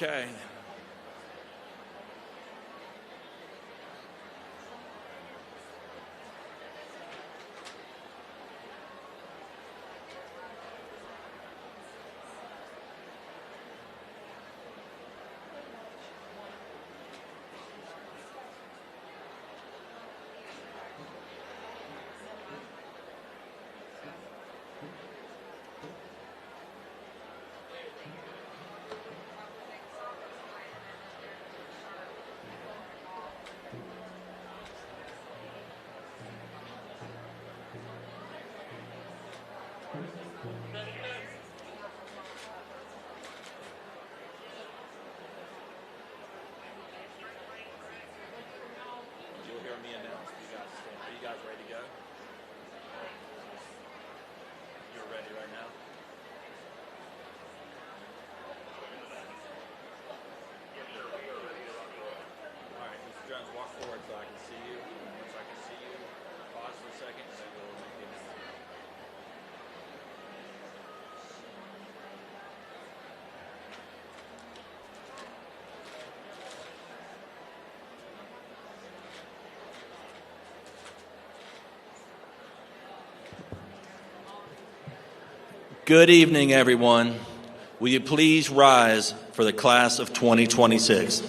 Okay. You'll hear me announce. Are you guys ready to go? You're ready right now? All right, Mr. Jones, walk forward so I can see you. Once I can see you, pause for a second, and then we'll make the announcement. Good evening, everyone. Will you please rise for the class of 2026?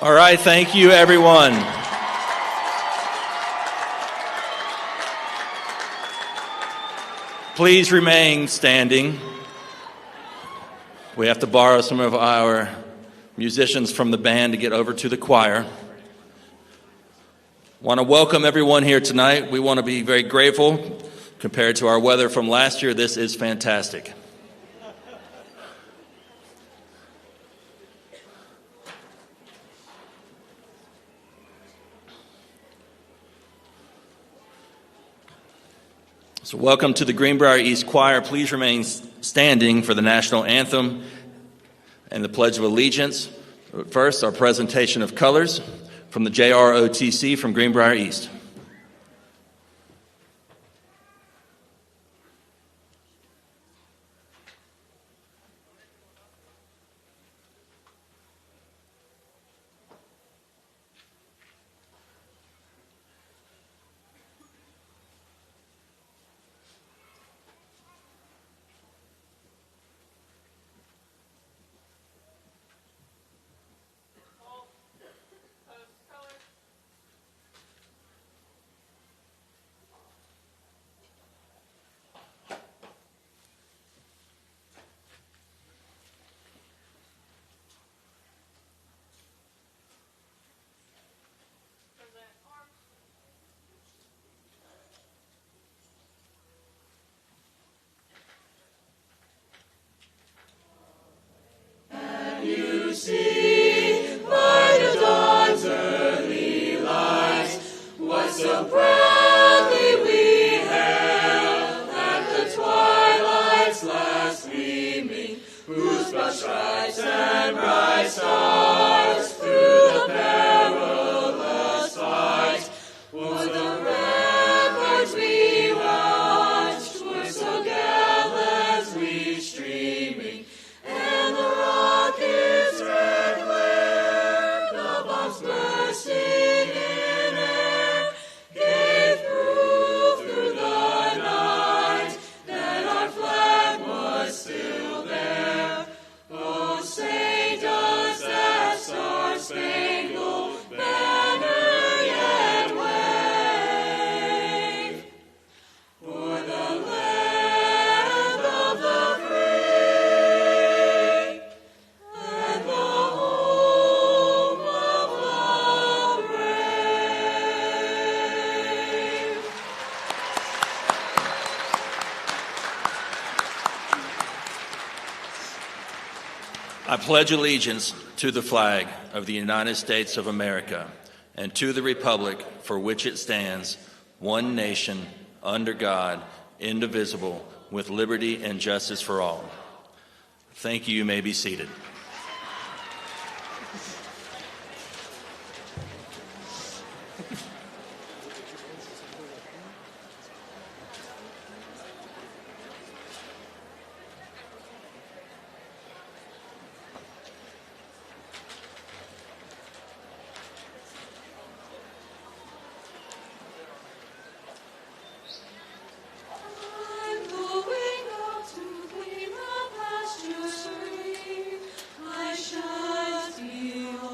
All right, thank you, everyone. Please remain standing. We have to borrow some of our musicians from the band to get over to the choir. Want to welcome everyone here tonight. We want to be very grateful. Compared to our weather from last year, this is fantastic. So welcome to the Greenbrier East Choir. Please remain standing for the national anthem and the Pledge of Allegiance. But first, our presentation of colors from the JROTC from Greenbrier East. I pledge allegiance to the flag of the United States of America and to the republic for which it stands, one nation, under God, indivisible, with liberty and justice for all. Thank you. You may be seated. I shall feel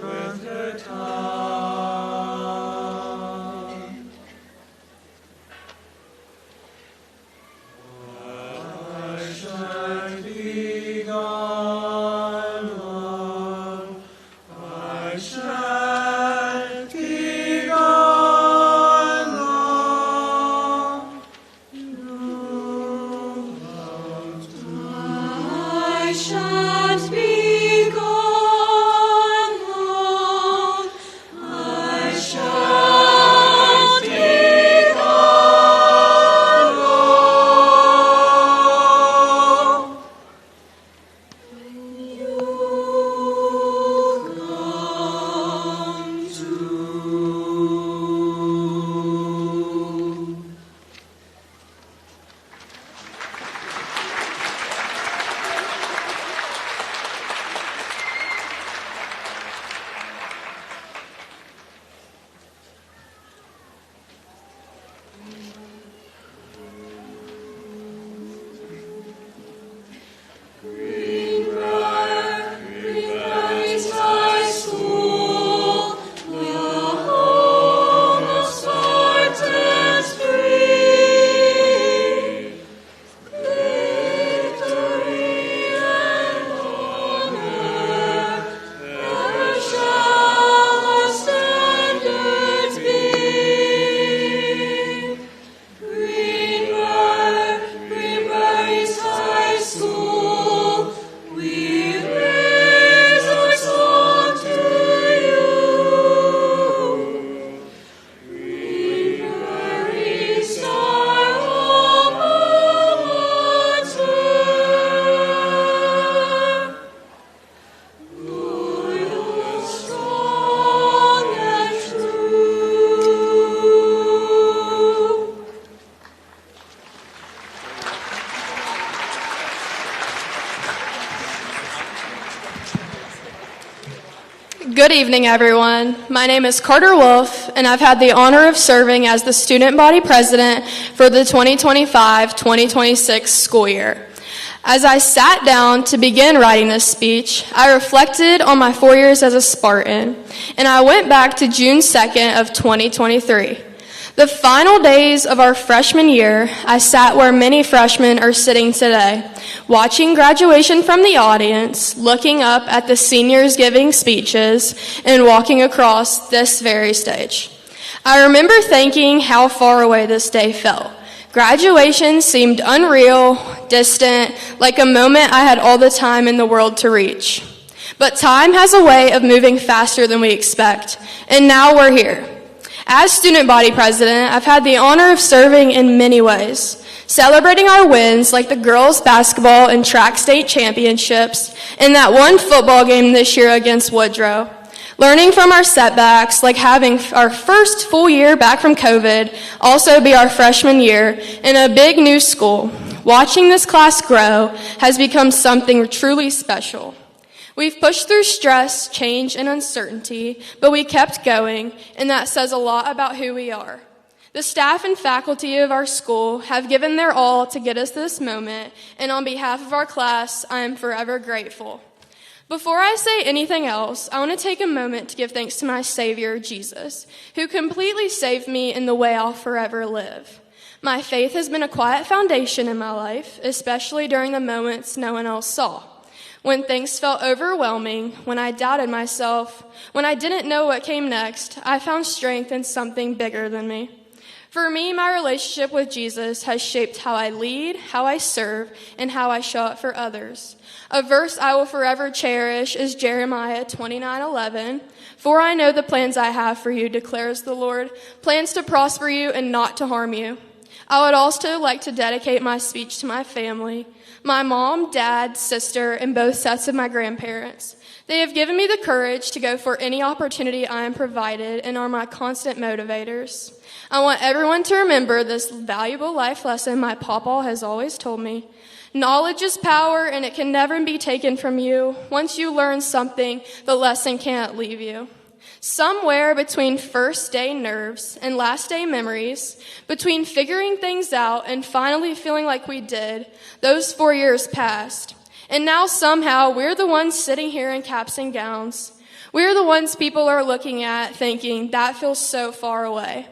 with the tongue. I shan't be gone long. I shan't be gone long. I shan't be gone long. I shan't be gone long. You come too. Greenbrier is high school, the home of Spartans free. Victory and honor, ever shall our standards be. Greenbrier is high school, we raise our song to you. Greenbrier is our alma mater, loyal, strong, and true. Good evening, everyone. My name is Carter Wolf, and I've had the honor of serving as the student body president for the 2025-2026 school year. As I sat down to begin writing this speech, I reflected on my 4 years as a Spartan, and I went back to June 2nd of 2023. The final days of our freshman year, I sat where many freshmen are sitting today, watching graduation from the audience, looking up at the seniors giving speeches, and walking across this very stage. I remember thinking how far away this day felt. Graduation seemed unreal, distant, like a moment I had all the time in the world to reach. But time has a way of moving faster than we expect, and now we're here. As student body president, I've had the honor of serving in many ways, celebrating our wins like the girls' basketball and track state championships and that one football game this year against Woodrow. Learning from our setbacks, like having our first full year back from COVID also be our freshman year in a big new school. Watching this class grow has become something truly special. We've pushed through stress, change, and uncertainty, but we kept going, and that says a lot about who we are. The staff and faculty of our school have given their all to get us this moment, and on behalf of our class, I am forever grateful. Before I say anything else, I want to take a moment to give thanks to my Savior, Jesus, who completely saved me in the way I'll forever live. My faith has been a quiet foundation in my life, especially during the moments no one else saw. When things felt overwhelming, when I doubted myself, when I didn't know what came next, I found strength in something bigger than me. For me, my relationship with Jesus has shaped how I lead, how I serve, and how I show up for others. A verse I will forever cherish is Jeremiah 29:11. For I know the plans I have for you, declares the Lord, plans to prosper you and not to harm you. I would also like to dedicate my speech to my family, my mom, dad, sister, and both sets of my grandparents. They have given me the courage to go for any opportunity I am provided and are my constant motivators. I want everyone to remember this valuable life lesson my papa has always told me. Knowledge is power, and it can never be taken from you. Once you learn something, the lesson can't leave you. Somewhere between first day nerves and last day memories, between figuring things out and finally feeling like we did, those 4 years passed. And now somehow we're the ones sitting here in caps and gowns. We're the ones people are looking at thinking, that feels so far away.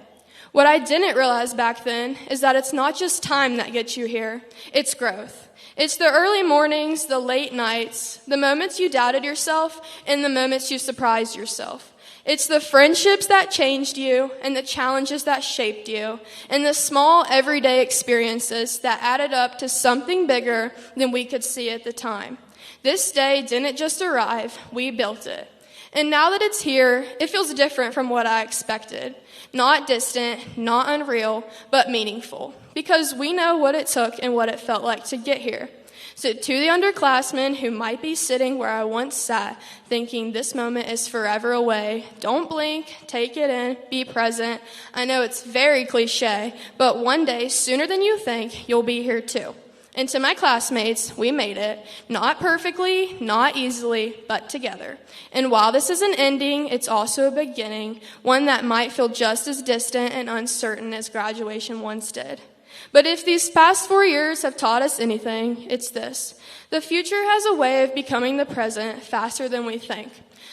What I didn't realize back then is that it's not just time that gets you here, it's growth. It's the early mornings, the late nights, the moments you doubted yourself, and the moments you surprised yourself. It's the friendships that changed you, and the challenges that shaped you, and the small everyday experiences that added up to something bigger than we could see at the time. This day didn't just arrive, we built it. And now that it's here, it feels different from what I expected. Not distant, not unreal, but meaningful. Because we know what it took and what it felt like to get here. So to the underclassmen who might be sitting where I once sat, thinking this moment is forever away, don't blink, take it in, be present. I know it's very cliche, but one day, sooner than you think, you'll be here too. And to my classmates, we made it. Not perfectly, not easily, but together. And while this is an ending, it's also a beginning, one that might feel just as distant and uncertain as graduation once did. But if these past 4 years have taught us anything, it's this. The future has a way of becoming the present faster than we think.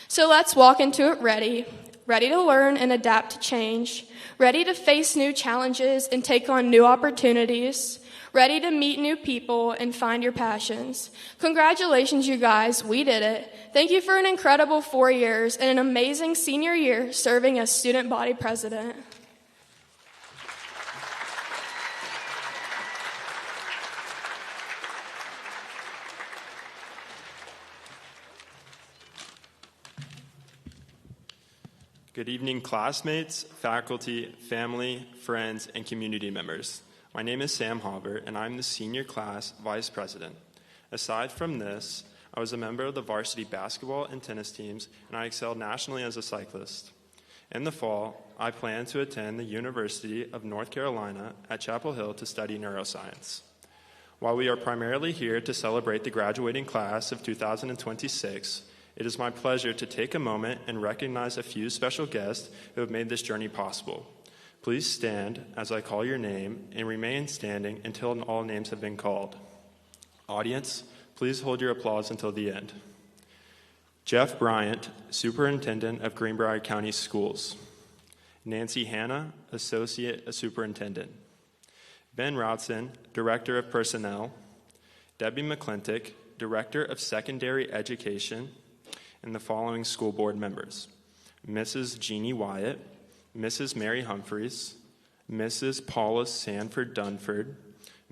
So let's walk into it ready to learn and adapt to change, ready to face new challenges and take on new opportunities, ready to meet new people and find your passions. Congratulations, you guys. We did it. Thank you for an incredible 4 years and an amazing senior year serving as student body president. Good evening, classmates, faculty, family, friends, and community members. My name is Sam Hauber, and I'm the senior class vice president. Aside from this, I was a member of the varsity basketball and tennis teams, and I excelled nationally as a cyclist. In the fall, I plan to attend the University of North Carolina at Chapel Hill to study neuroscience. While we are primarily here to celebrate the graduating class of 2026, it is my pleasure to take a moment and recognize a few special guests who have made this journey possible. Please stand as I call your name and remain standing until all names have been called. Audience, please hold your applause until the end. Jeff Bryant, Superintendent of Greenbrier County Schools. Nancy Hanna, Associate Superintendent. Ben Routson, Director of Personnel. Debbie McClintock, Director of Secondary Education. And the following school board members: Mrs. Jeannie Wyatt, Mrs. Mary Humphreys, Mrs. Paula Sanford Dunford,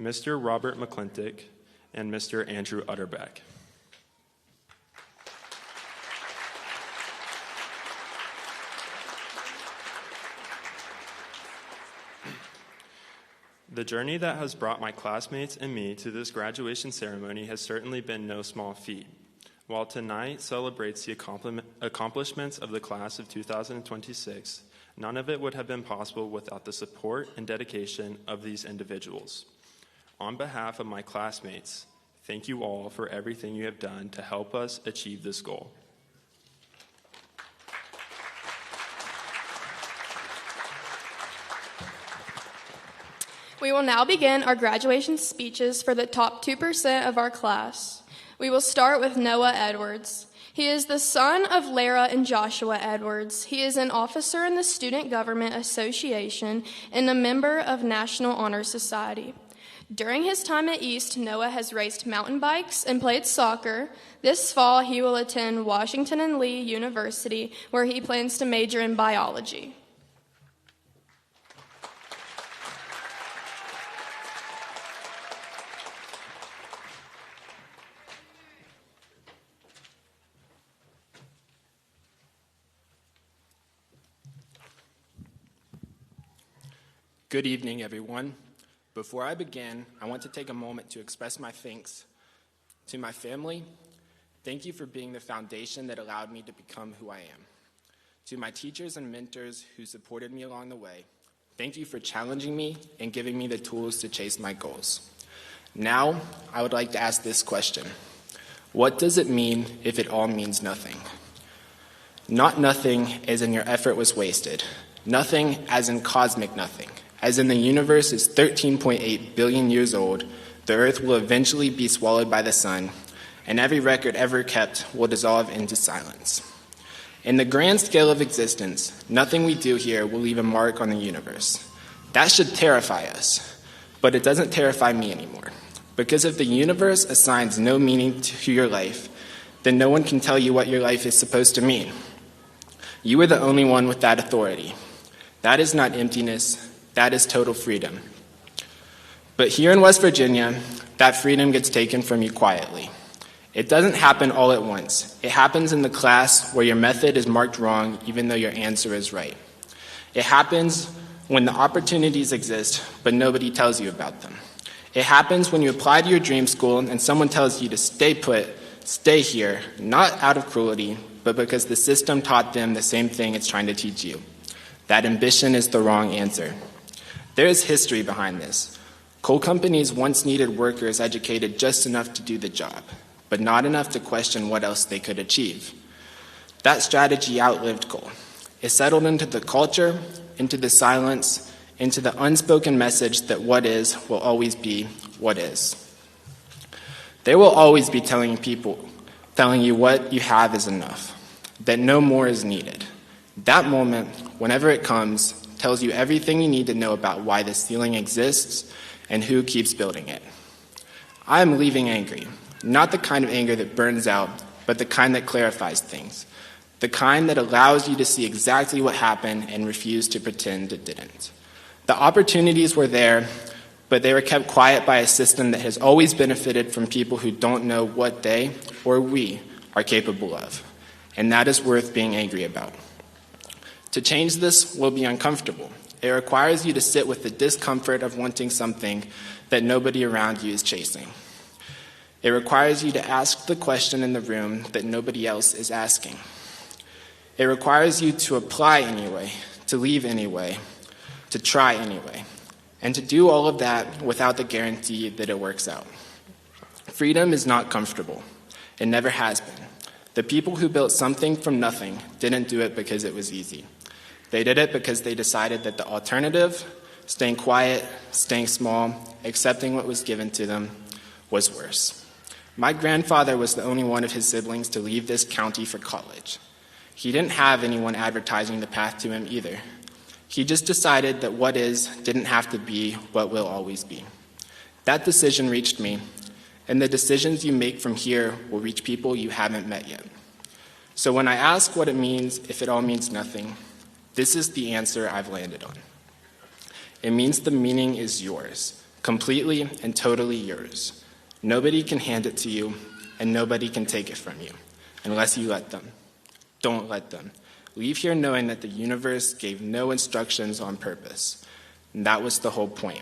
Mr. Robert McClintock, and Mr. Andrew Utterbeck. The journey that has brought my classmates and me to this graduation ceremony has certainly been no small feat. While tonight celebrates the accomplishments of the class of 2026, none of it would have been possible without the support and dedication of these individuals. On behalf of my classmates, thank you all for everything you have done to help us achieve this goal. We will now begin our graduation speeches for the top 2% of our class. We will start with Noah Edwards. He is the son of Lara and Joshua Edwards. He is an officer in the Student Government Association and a member of National Honor Society. During his time at East, Noah has raced mountain bikes and played soccer. This fall, he will attend Washington and Lee University, where he plans to major in biology. Good evening, everyone. Before I begin, I want to take a moment to express my thanks to my family. Thank you for being the foundation that allowed me to become who I am. To my teachers and mentors who supported me along the way, thank you for challenging me and giving me the tools to chase my goals. Now, I would like to ask this question. What does it mean if it all means nothing? Not nothing as in your effort was wasted. Nothing as in cosmic nothing. As in the universe is 13.8 billion years old, the earth will eventually be swallowed by the sun, and every record ever kept will dissolve into silence. In the grand scale of existence, nothing we do here will leave a mark on the universe. That should terrify us, but it doesn't terrify me anymore. Because if the universe assigns no meaning to your life, then no one can tell you what your life is supposed to mean. You are the only one with that authority. That is not emptiness, that is total freedom. But here in West Virginia, that freedom gets taken from you quietly. It doesn't happen all at once. It happens in the class where your method is marked wrong even though your answer is right. It happens when the opportunities exist, but nobody tells you about them. It happens when you apply to your dream school and someone tells you to stay put, stay here, not out of cruelty, but because the system taught them the same thing it's trying to teach you. That ambition is the wrong answer. There is history behind this. Coal companies once needed workers educated just enough to do the job, but not enough to question what else they could achieve. That strategy outlived coal. It settled into the culture, into the silence, into the unspoken message that what is will always be what is. They will always be telling you what you have is enough, that no more is needed. That moment, whenever it comes, tells you everything you need to know about why the ceiling exists and who keeps building it. I am leaving angry, not the kind of anger that burns out, but the kind that clarifies things, the kind that allows you to see exactly what happened and refuse to pretend it didn't. The opportunities were there, but they were kept quiet by a system that has always benefited from people who don't know what they, or we, are capable of. And that is worth being angry about. To change this will be uncomfortable. It requires you to sit with the discomfort of wanting something that nobody around you is chasing. It requires you to ask the question in the room that nobody else is asking. It requires you to apply anyway, to leave anyway, to try anyway, and to do all of that without the guarantee that it works out. Freedom is not comfortable. It never has been. The people who built something from nothing didn't do it because it was easy. They did it because they decided that the alternative, staying quiet, staying small, accepting what was given to them, was worse. My grandfather was the only one of his siblings to leave this county for college. He didn't have anyone advertising the path to him either. He just decided that what is didn't have to be what will always be. That decision reached me, and the decisions you make from here will reach people you haven't met yet. So when I ask what it means if it all means nothing, this is the answer I've landed on. It means the meaning is yours, completely and totally yours. Nobody can hand it to you, and nobody can take it from you, unless you let them. Don't let them. Leave here knowing that the universe gave no instructions on purpose. And that was the whole point.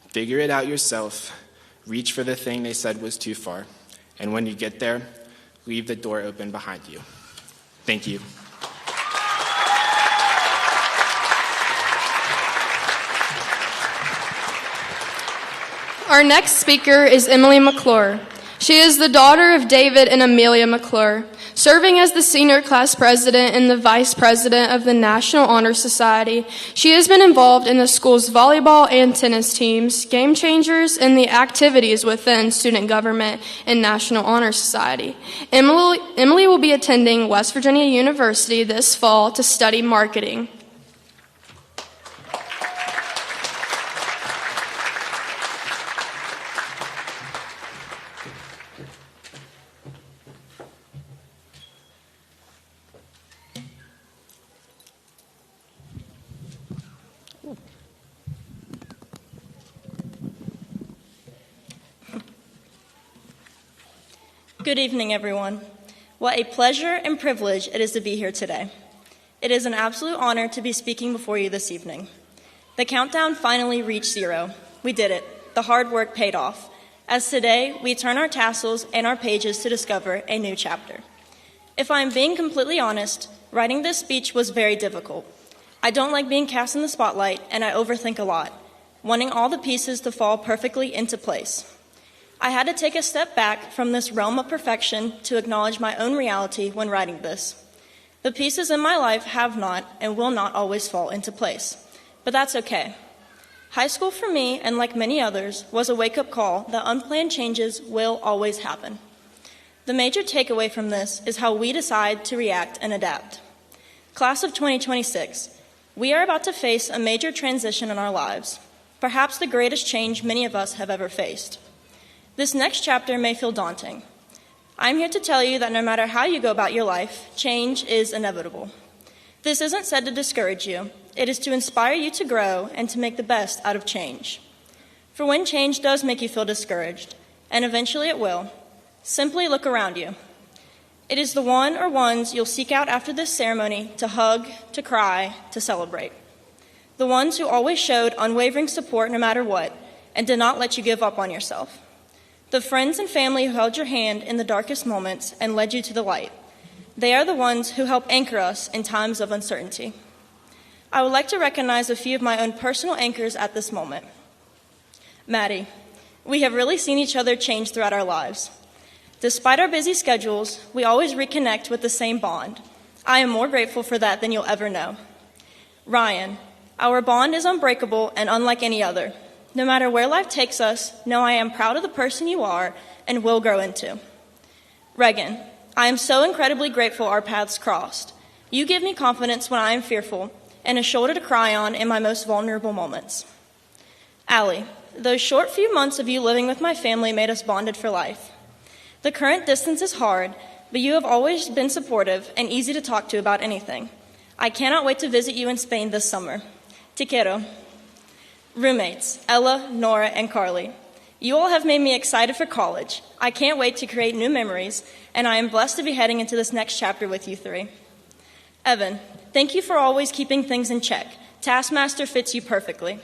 Figure it out yourself, reach for the thing they said was too far, and when you get there, leave the door open behind you. Thank you. Our next speaker is Emily McClure. She is the daughter of David and Amelia McClure, serving as the senior class president and the vice president of the National Honor Society. She has been involved in the school's volleyball and tennis teams, game changers, and the activities within student government and National Honor Society. Emily will be attending West Virginia University this fall to study marketing. Good evening, everyone. What a pleasure and privilege it is to be here today. It is an absolute honor to be speaking before you this evening. The countdown finally reached 0. We did it. The hard work paid off. As today, we turn our tassels and our pages to discover a new chapter. If I am being completely honest, writing this speech was very difficult. I don't like being cast in the spotlight, and I overthink a lot, wanting all the pieces to fall perfectly into place. I had to take a step back from this realm of perfection to acknowledge my own reality when writing this. The pieces in my life have not and will not always fall into place, but that's okay. High school for me, and like many others, was a wake-up call that unplanned changes will always happen. The major takeaway from this is how we decide to react and adapt. Class of 2026, we are about to face a major transition in our lives, perhaps the greatest change many of us have ever faced. This next chapter may feel daunting. I'm here to tell you that no matter how you go about your life, change is inevitable. This isn't said to discourage you. It is to inspire you to grow and to make the best out of change. For when change does make you feel discouraged, and eventually it will, simply look around you. It is the one or ones you'll seek out after this ceremony to hug, to cry, to celebrate. The ones who always showed unwavering support no matter what and did not let you give up on yourself. The friends and family who held your hand in the darkest moments and led you to the light. They are the ones who help anchor us in times of uncertainty. I would like to recognize a few of my own personal anchors at this moment. Maddie, we have really seen each other change throughout our lives. Despite our busy schedules, we always reconnect with the same bond. I am more grateful for that than you'll ever know. Ryan, our bond is unbreakable and unlike any other. No matter where life takes us, know I am proud of the person you are and will grow into. Reagan, I am so incredibly grateful our paths crossed. You give me confidence when I am fearful and a shoulder to cry on in my most vulnerable moments. Allie, those short few months of you living with my family made us bonded for life. The current distance is hard, but you have always been supportive and easy to talk to about anything. I cannot wait to visit you in Spain this summer. Te quiero. Roommates, Ella, Nora, and Carly. You all have made me excited for college. I can't wait to create new memories, and I am blessed to be heading into this next chapter with you three. Evan, thank you for always keeping things in check. Taskmaster fits you perfectly.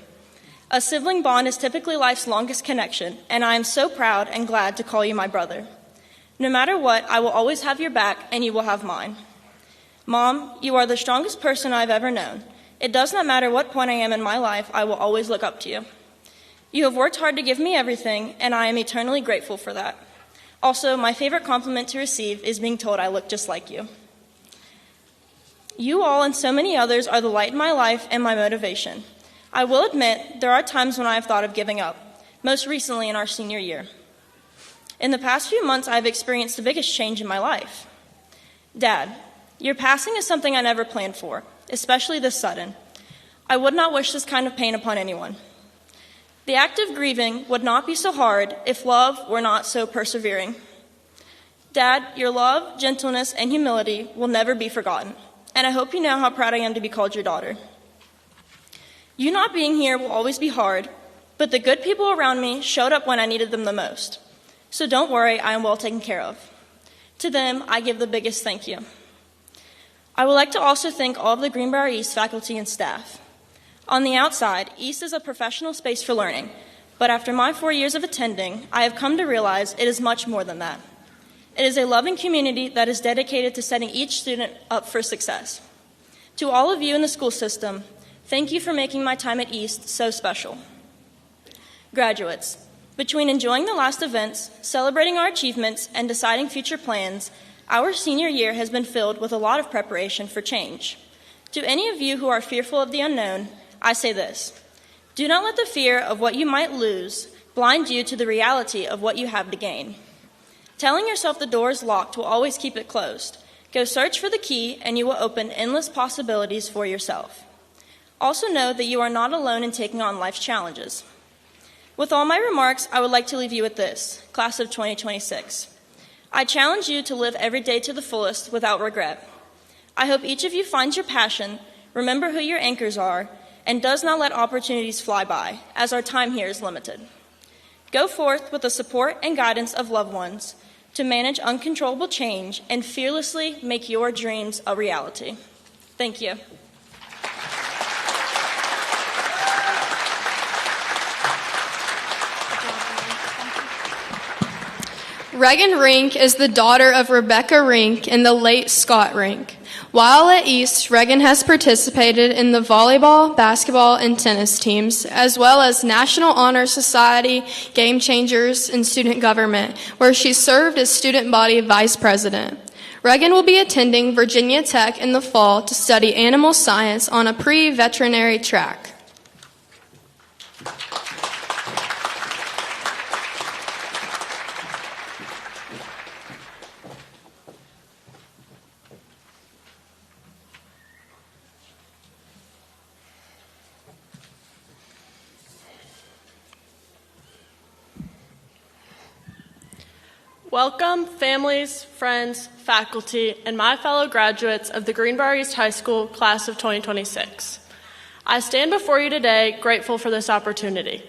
A sibling bond is typically life's longest connection, and I am so proud and glad to call you my brother. No matter what, I will always have your back, and you will have mine. Mom, you are the strongest person I've ever known. It does not matter what point I am in my life, I will always look up to you. You have worked hard to give me everything, and I am eternally grateful for that. Also, my favorite compliment to receive is being told I look just like you. You all and so many others are the light in my life and my motivation. I will admit there are times when I have thought of giving up, most recently in our senior year. In the past few months, I have experienced the biggest change in my life. Dad, your passing is something I never planned for, especially this sudden. I would not wish this kind of pain upon anyone. The act of grieving would not be so hard if love were not so persevering. Dad, your love, gentleness, and humility will never be forgotten, and I hope you know how proud I am to be called your daughter. You not being here will always be hard, but the good people around me showed up when I needed them the most. So don't worry, I am well taken care of. To them, I give the biggest thank you. I would like to also thank all of the Greenbrier East faculty and staff. On the outside, East is a professional space for learning, but after my 4 years of attending, I have come to realize it is much more than that. It is a loving community that is dedicated to setting each student up for success. To all of you in the school system, thank you for making my time at East so special. Graduates, between enjoying the last events, celebrating our achievements, and deciding future plans, our senior year has been filled with a lot of preparation for change. To any of you who are fearful of the unknown, I say this: do not let the fear of what you might lose blind you to the reality of what you have to gain. Telling yourself the door is locked will always keep it closed. Go search for the key, and you will open endless possibilities for yourself. Also know that you are not alone in taking on life's challenges. With all my remarks, I would like to leave you with this, class of 2026. I challenge you to live every day to the fullest without regret. I hope each of you finds your passion, remember who your anchors are, and does not let opportunities fly by, as our time here is limited. Go forth with the support and guidance of loved ones to manage uncontrollable change and fearlessly make your dreams a reality. Thank you. Reagan Rink is the daughter of Rebecca Rink and the late Scott Rink. While at East, Reagan has participated in the volleyball, basketball, and tennis teams, as well as National Honor Society, Game Changers, and student government, where she served as student body vice president. Reagan will be attending Virginia Tech in the fall to study animal science on a pre-veterinary track. Welcome, families, friends, faculty, and my fellow graduates of the Greenbrier East High School class of 2026. I stand before you today grateful for this opportunity.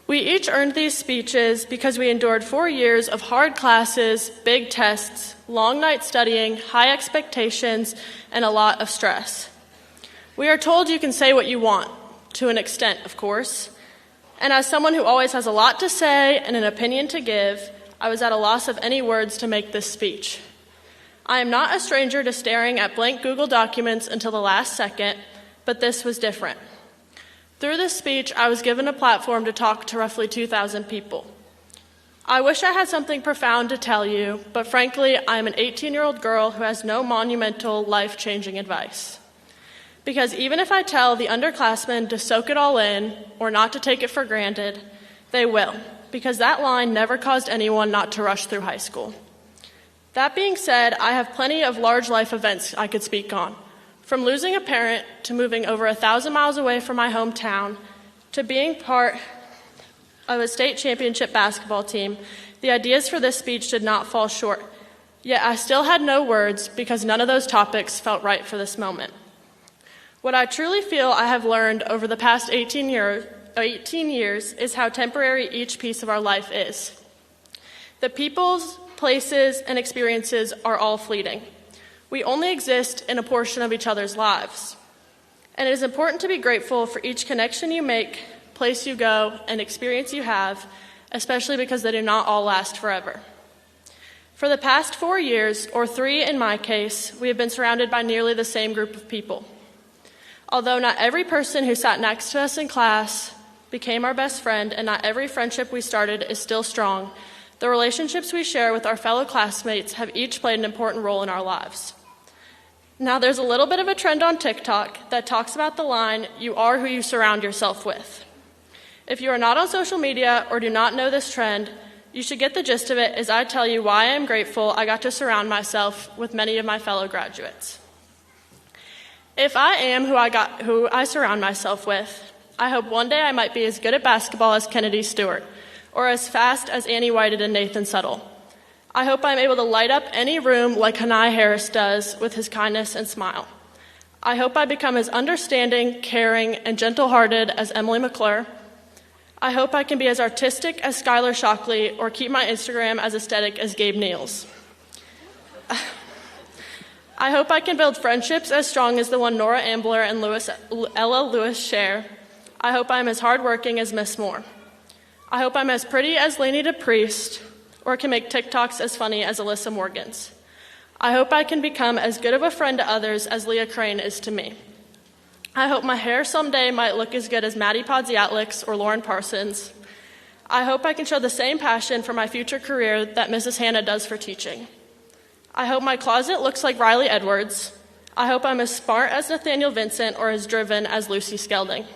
We each earned these speeches because we endured 4 years of hard classes, big tests, long nights studying, high expectations, and a lot of stress. We are told you can say what you want, to an extent, of course. And as someone who always has a lot to say and an opinion to give, I was at a loss of any words to make this speech. I am not a stranger to staring at blank Google documents until the last second, but this was different. Through this speech, I was given a platform to talk to roughly 2,000 people. I wish I had something profound to tell you, but frankly, I am an 18-year-old girl who has no monumental, life-changing advice. Because even if I tell the underclassmen to soak it all in, or not to take it for granted, they will, because that line never caused anyone not to rush through high school. That being said, I have plenty of large life events I could speak on. From losing a parent, to moving over 1,000 miles away from my hometown, to being part of a state championship basketball team, the ideas for this speech did not fall short. Yet I still had no words because none of those topics felt right for this moment. What I truly feel I have learned over the past 18 years is how temporary each piece of our life is. The peoples, places, and experiences are all fleeting. We only exist in a portion of each other's lives. And it is important to be grateful for each connection you make, place you go, and experience you have, especially because they do not all last forever. For the past 4 years, or 3 in my case, we have been surrounded by nearly the same group of people. Although not every person who sat next to us in class became our best friend, and not every friendship we started is still strong, the relationships we share with our fellow classmates have each played an important role in our lives. Now, there's a little bit of a trend on TikTok that talks about the line, "You are who you surround yourself with." If you are not on social media or do not know this trend, you should get the gist of it as I tell you why I am grateful I got to surround myself with many of my fellow graduates. If I am who I surround myself with, I hope one day I might be as good at basketball as Kennedy Stewart, or as fast as Annie Whited and Nathan Suttle. I hope I'm able to light up any room like Hanai Harris does with his kindness and smile. I hope I become as understanding, caring, and gentle-hearted as Emily McClure. I hope I can be as artistic as Skylar Shockley or keep my Instagram as aesthetic as Gabe Neals. I hope I can build friendships as strong as the one Nora Ambler and Ella Lewis share. I hope I'm as hardworking as Miss Moore. I hope I'm as pretty as Lainey DePriest, or can make TikToks as funny as Alyssa Morgan's. I hope I can become as good of a friend to others as Leah Crane is to me. I hope my hair someday might look as good as Maddie Podziatlik's or Lauren Parsons. I hope I can show the same passion for my future career that Mrs. Hannah does for teaching. I hope my closet looks like Riley Edwards. I hope I'm as smart as Nathaniel Vincent or as driven as Lucy Skelding.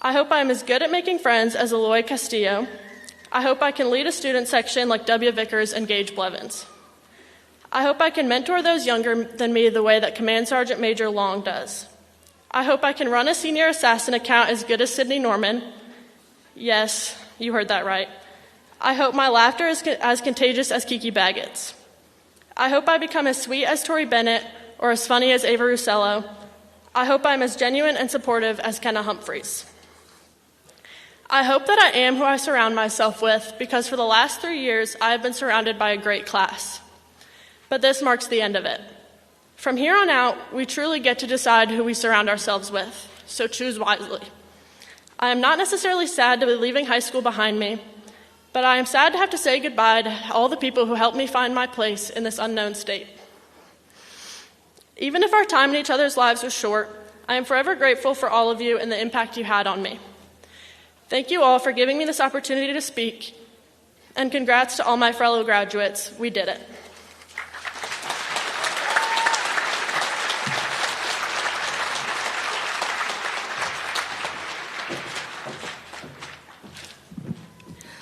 I hope I'm as good at making friends as Eloy Castillo. I hope I can lead a student section like W. Vickers and Gage Blevins. I hope I can mentor those younger than me the way that Command Sergeant Major Long does. I hope I can run a senior assassin account as good as Sydney Norman. Yes, you heard that right. I hope my laughter is as contagious as Kiki Baggett's. I hope I become as sweet as Tori Bennett or as funny as Ava Russello. I hope I'm as genuine and supportive as Kenna Humphreys. I hope that I am who I surround myself with because for the last 3 years, I have been surrounded by a great class. But this marks the end of it. From here on out, we truly get to decide who we surround ourselves with, so choose wisely. I am not necessarily sad to be leaving high school behind me, but I am sad to have to say goodbye to all the people who helped me find my place in this unknown state. Even if our time in each other's lives was short, I am forever grateful for all of you and the impact you had on me. Thank you all for giving me this opportunity to speak, and congrats to all my fellow graduates. We did it.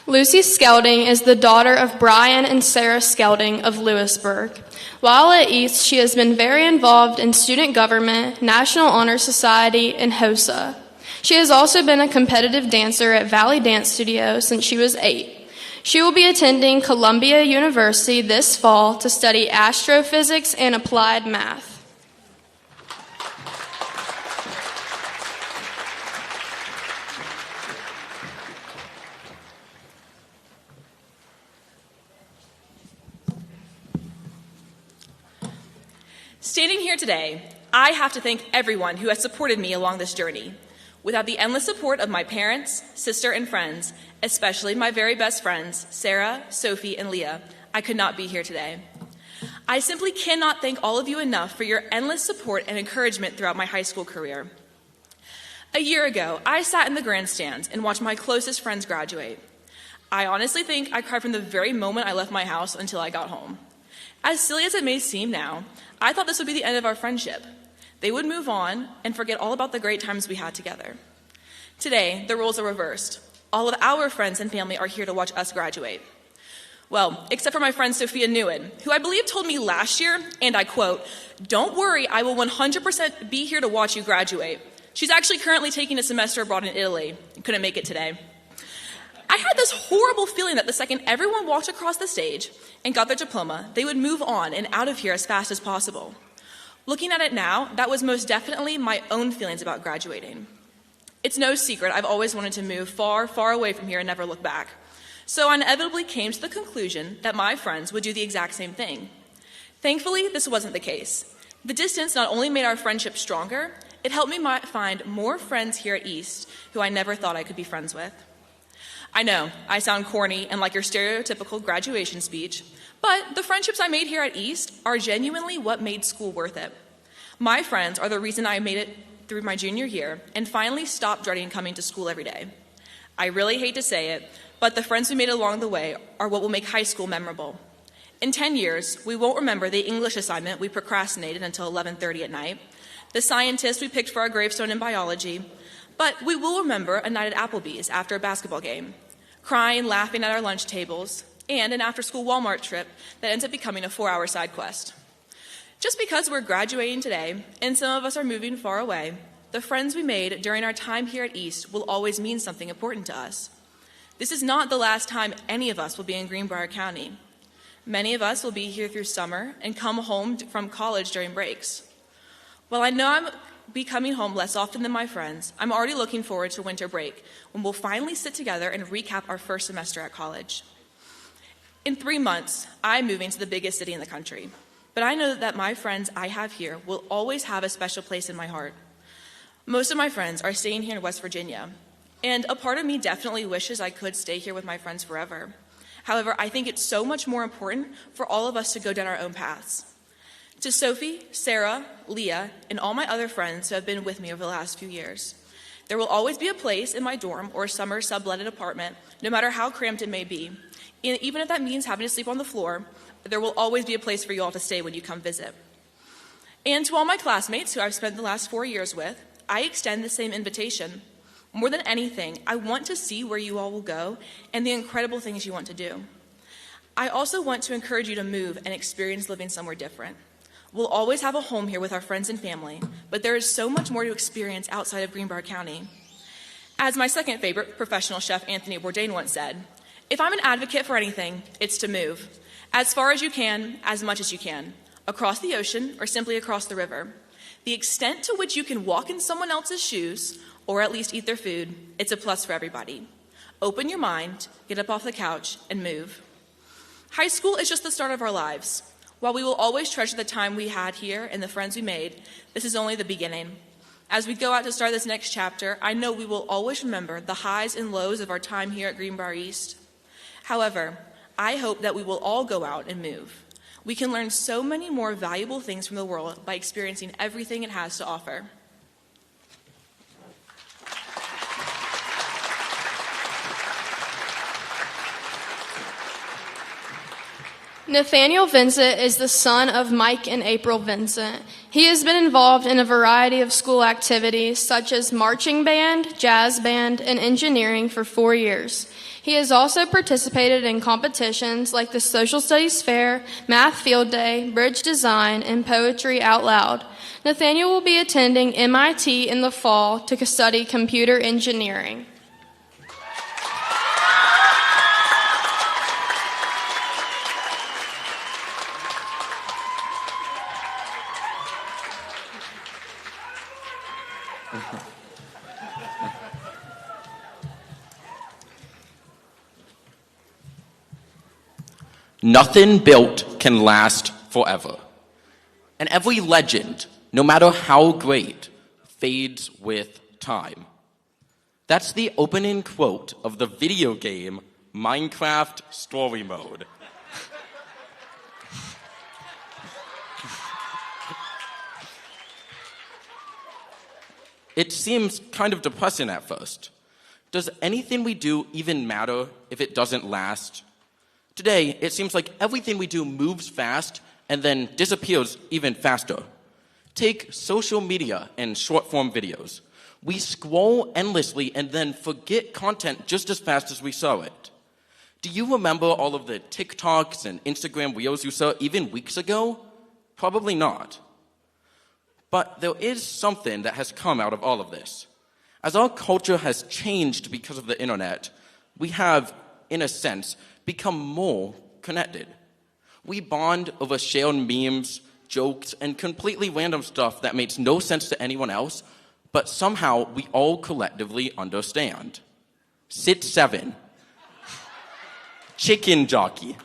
Lucy Skelding is the daughter of Brian and Sarah Skelding of Lewisburg. While at East, she has been very involved in student government, National Honor Society, and HOSA. She has also been a competitive dancer at Valley Dance Studio since she was 8. She will be attending Columbia University this fall to study astrophysics and applied math. Standing here today, I have to thank everyone who has supported me along this journey. Without the endless support of my parents, sister, and friends, especially my very best friends, Sarah, Sophie, and Leah, I could not be here today. I simply cannot thank all of you enough for your endless support and encouragement throughout my high school career. A year ago, I sat in the grandstands and watched my closest friends graduate. I honestly think I cried from the very moment I left my house until I got home. As silly as it may seem now, I thought this would be the end of our friendship. They would move on and forget all about the great times we had together. Today, the roles are reversed. All of our friends and family are here to watch us graduate. Well, except for my friend Sophia Newen, who I believe told me last year, and I quote, "Don't worry, I will 100% be here to watch you graduate." She's actually currently taking a semester abroad in Italy and couldn't make it today. I had this horrible feeling that the second everyone walked across the stage and got their diploma, they would move on and out of here as fast as possible. Looking at it now, that was most definitely my own feelings about graduating. It's no secret I've always wanted to move far, far away from here and never look back. So I inevitably came to the conclusion that my friends would do the exact same thing. Thankfully, this wasn't the case. The distance not only made our friendship stronger, it helped me find more friends here at East who I never thought I could be friends with. I know, I sound corny and like your stereotypical graduation speech, but the friendships I made here at East are genuinely what made school worth it. My friends are the reason I made it through my junior year and finally stopped dreading coming to school every day. I really hate to say it, but the friends we made along the way are what will make high school memorable. In 10 years, we won't remember the English assignment we procrastinated until 11:30 at night, the scientist we picked for our gravestone in biology, but we will remember a night at Applebee's after a basketball game, crying, laughing at our lunch tables, and an after-school Walmart trip that ends up becoming a 4-hour side quest. Just because we're graduating today, and some of us are moving far away, the friends we made during our time here at East will always mean something important to us. This is not the last time any of us will be in Greenbrier County. Many of us will be here through summer and come home from college during breaks. While I know I'm be coming home less often than my friends, I'm already looking forward to winter break when we'll finally sit together and recap our first semester at college. In 3 months, I'm moving to the biggest city in the country, but I know that my friends I have here will always have a special place in my heart. Most of my friends are staying here in West Virginia, and a part of me definitely wishes I could stay here with my friends forever. However, I think it's so much more important for all of us to go down our own paths. To Sophie, Sarah, Leah, and all my other friends who have been with me over the last few years, there will always be a place in my dorm or summer subletted apartment, no matter how cramped it may be. And even if that means having to sleep on the floor, there will always be a place for you all to stay when you come visit. And to all my classmates who I've spent the last 4 years with, I extend the same invitation. More than anything, I want to see where you all will go and the incredible things you want to do. I also want to encourage you to move and experience living somewhere different. We'll always have a home here with our friends and family, but there is so much more to experience outside of Greenbrier County. As my second favorite professional chef, Anthony Bourdain, once said, "If I'm an advocate for anything, it's to move. As far as you can, as much as you can. Across the ocean or simply across the river. The extent to which you can walk in someone else's shoes, or at least eat their food, it's a plus for everybody. Open your mind, get up off the couch, and move." High school is just the start of our lives. While we will always treasure the time we had here and the friends we made, this is only the beginning. As we go out to start this next chapter, I know we will always remember the highs and lows of our time here at Greenbrier East. However, I hope that we will all go out and move. We can learn so many more valuable things from the world by experiencing everything it has to offer. Nathaniel Vincent is the son of Mike and April Vincent. He has been involved in a variety of school activities such as marching band, jazz band, and engineering for 4 years. He has also participated in competitions like the Social Studies Fair, Math Field Day, Bridge Design, and Poetry Out Loud. Nathaniel will be attending MIT in the fall to study computer engineering. Nothing built can last forever. And every legend, no matter how great, fades with time. That's the opening quote of the video game Minecraft Story Mode. It seems kind of depressing at first. Does anything we do even matter if it doesn't last? Today, it seems like everything we do moves fast and then disappears even faster. Take social media and short-form videos. We scroll endlessly and then forget content just as fast as we saw it. Do you remember all of the TikToks and Instagram Reels you saw even weeks ago? Probably not. But there is something that has come out of all of this. As our culture has changed because of the internet, we have, in a sense, become more connected. We bond over shared memes, jokes, and completely random stuff that makes no sense to anyone else, but somehow we all collectively understand. Sit 7. Chicken jockey.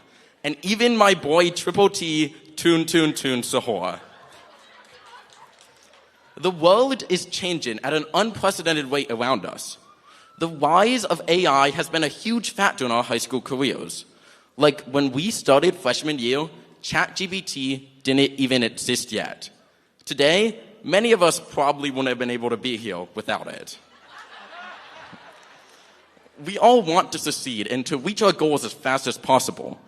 And even my boy Triple T, Toon Sahora. The world is changing at an unprecedented rate around us. The rise of AI has been a huge factor in our high school careers. Like when we started freshman year, ChatGPT didn't even exist yet. Today, many of us probably wouldn't have been able to be here without it. We all want to succeed and to reach our goals as fast as possible.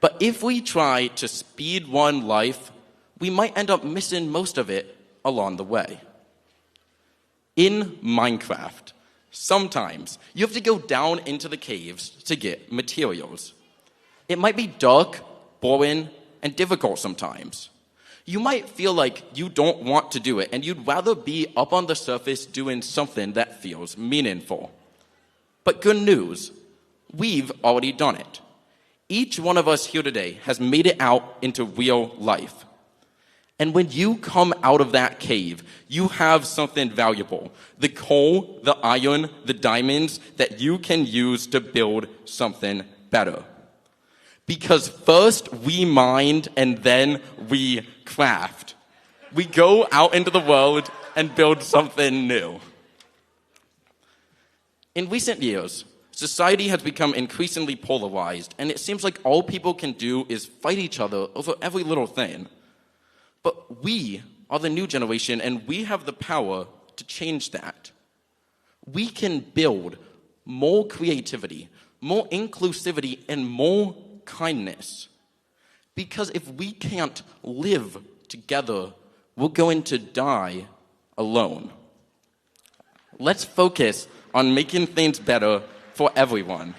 But if we try to speed run life, we might end up missing most of it along the way. In Minecraft, sometimes you have to go down into the caves to get materials. It might be dark, boring, and difficult sometimes. You might feel like you don't want to do it and you'd rather be up on the surface doing something that feels meaningful. But good news, we've already done it. Each one of us here today has made it out into real life. And when you come out of that cave, you have something valuable. The coal, the iron, the diamonds that you can use to build something better. Because first we mine and then we craft. We go out into the world and build something new. In recent years, society has become increasingly polarized, and it seems like all people can do is fight each other over every little thing. But we are the new generation, and we have the power to change that. We can build more creativity, more inclusivity, and more kindness. Because if we can't live together, we're going to die alone. Let's focus on making things better for everyone.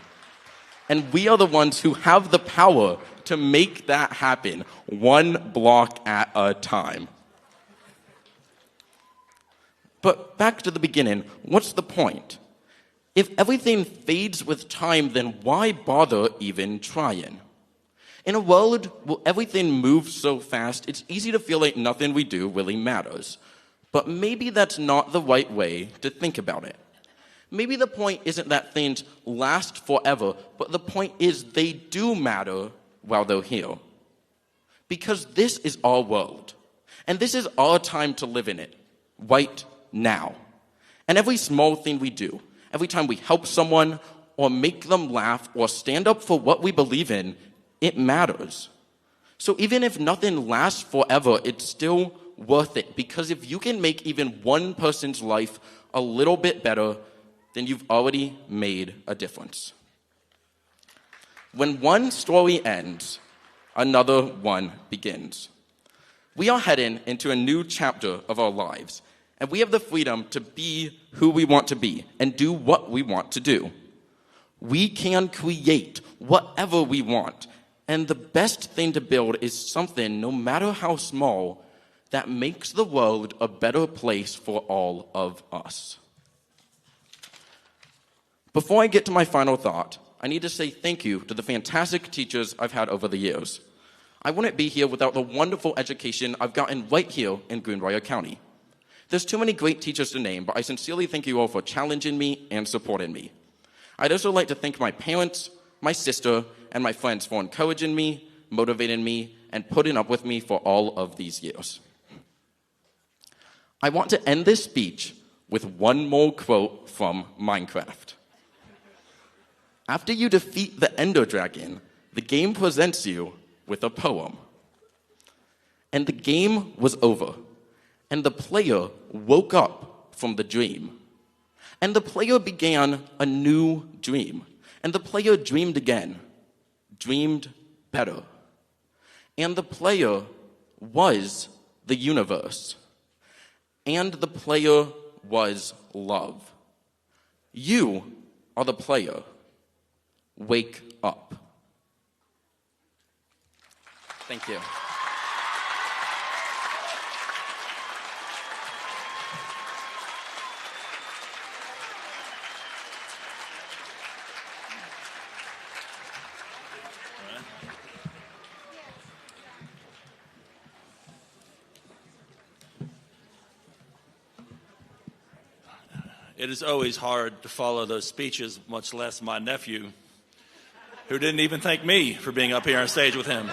And we are the ones who have the power to make that happen, one block at a time. But back to the beginning, what's the point? If everything fades with time, then why bother even trying? In a world where everything moves so fast, it's easy to feel like nothing we do really matters. But maybe that's not the right way to think about it. Maybe the point isn't that things last forever, but the point is they do matter while they're here. Because this is our world, and this is our time to live in it, right now. And every small thing we do, every time we help someone, or make them laugh, or stand up for what we believe in, it matters. So even if nothing lasts forever, it's still worth it, because if you can make even one person's life a little bit better, then you've already made a difference. When one story ends, another one begins. We are heading into a new chapter of our lives, and we have the freedom to be who we want to be and do what we want to do. We can create whatever we want, and the best thing to build is something, no matter how small, that makes the world a better place for all of us. Before I get to my final thought, I need to say thank you to the fantastic teachers I've had over the years. I wouldn't be here without the wonderful education I've gotten right here in Greenbrier County. There's too many great teachers to name, but I sincerely thank you all for challenging me and supporting me. I'd also like to thank my parents, my sister, and my friends for encouraging me, motivating me, and putting up with me for all of these years. I want to end this speech with one more quote from Minecraft. After you defeat the Ender Dragon, the game presents you with a poem. And the game was over, and the player woke up from the dream. And the player began a new dream, and the player dreamed again, dreamed better. And the player was the universe, and the player was love. You are the player. Wake up. Thank you. It is always hard to follow those speeches, much less my nephew, who didn't even thank me for being up here on stage with him.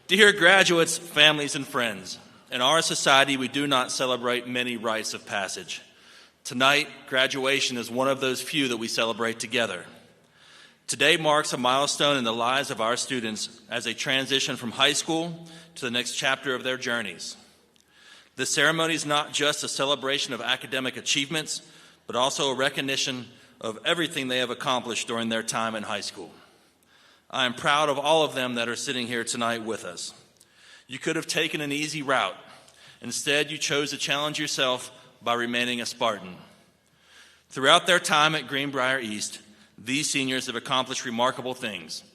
Dear graduates, families, and friends, in our society, we do not celebrate many rites of passage. Tonight, graduation is one of those few that we celebrate together. Today marks a milestone in the lives of our students as they transition from high school to the next chapter of their journeys. This ceremony is not just a celebration of academic achievements, but also a recognition of everything they have accomplished during their time in high school. I am proud of all of them that are sitting here tonight with us. You could have taken an easy route. Instead, you chose to challenge yourself by remaining a Spartan. Throughout their time at Greenbrier East, these seniors have accomplished remarkable things.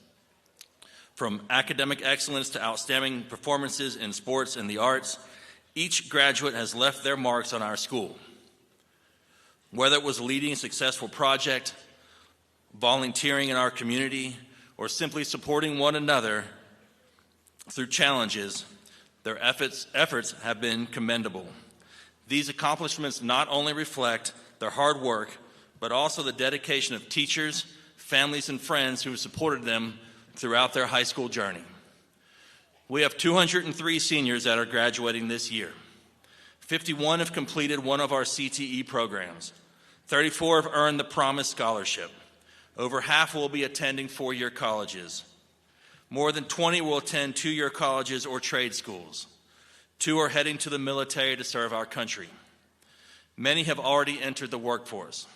From academic excellence to outstanding performances in sports and the arts, each graduate has left their marks on our school. Whether it was leading a successful project, volunteering in our community, or simply supporting one another through challenges, their efforts have been commendable. These accomplishments not only reflect their hard work, but also the dedication of teachers, families, and friends who have supported them throughout their high school journey. We have 203 seniors that are graduating this year. 51 have completed one of our CTE programs. 34 have earned the Promise Scholarship. Over half will be attending four-year colleges. More than 20 will attend two-year colleges or trade schools. 2 are heading to the military to serve our country. Many have already entered the workforce.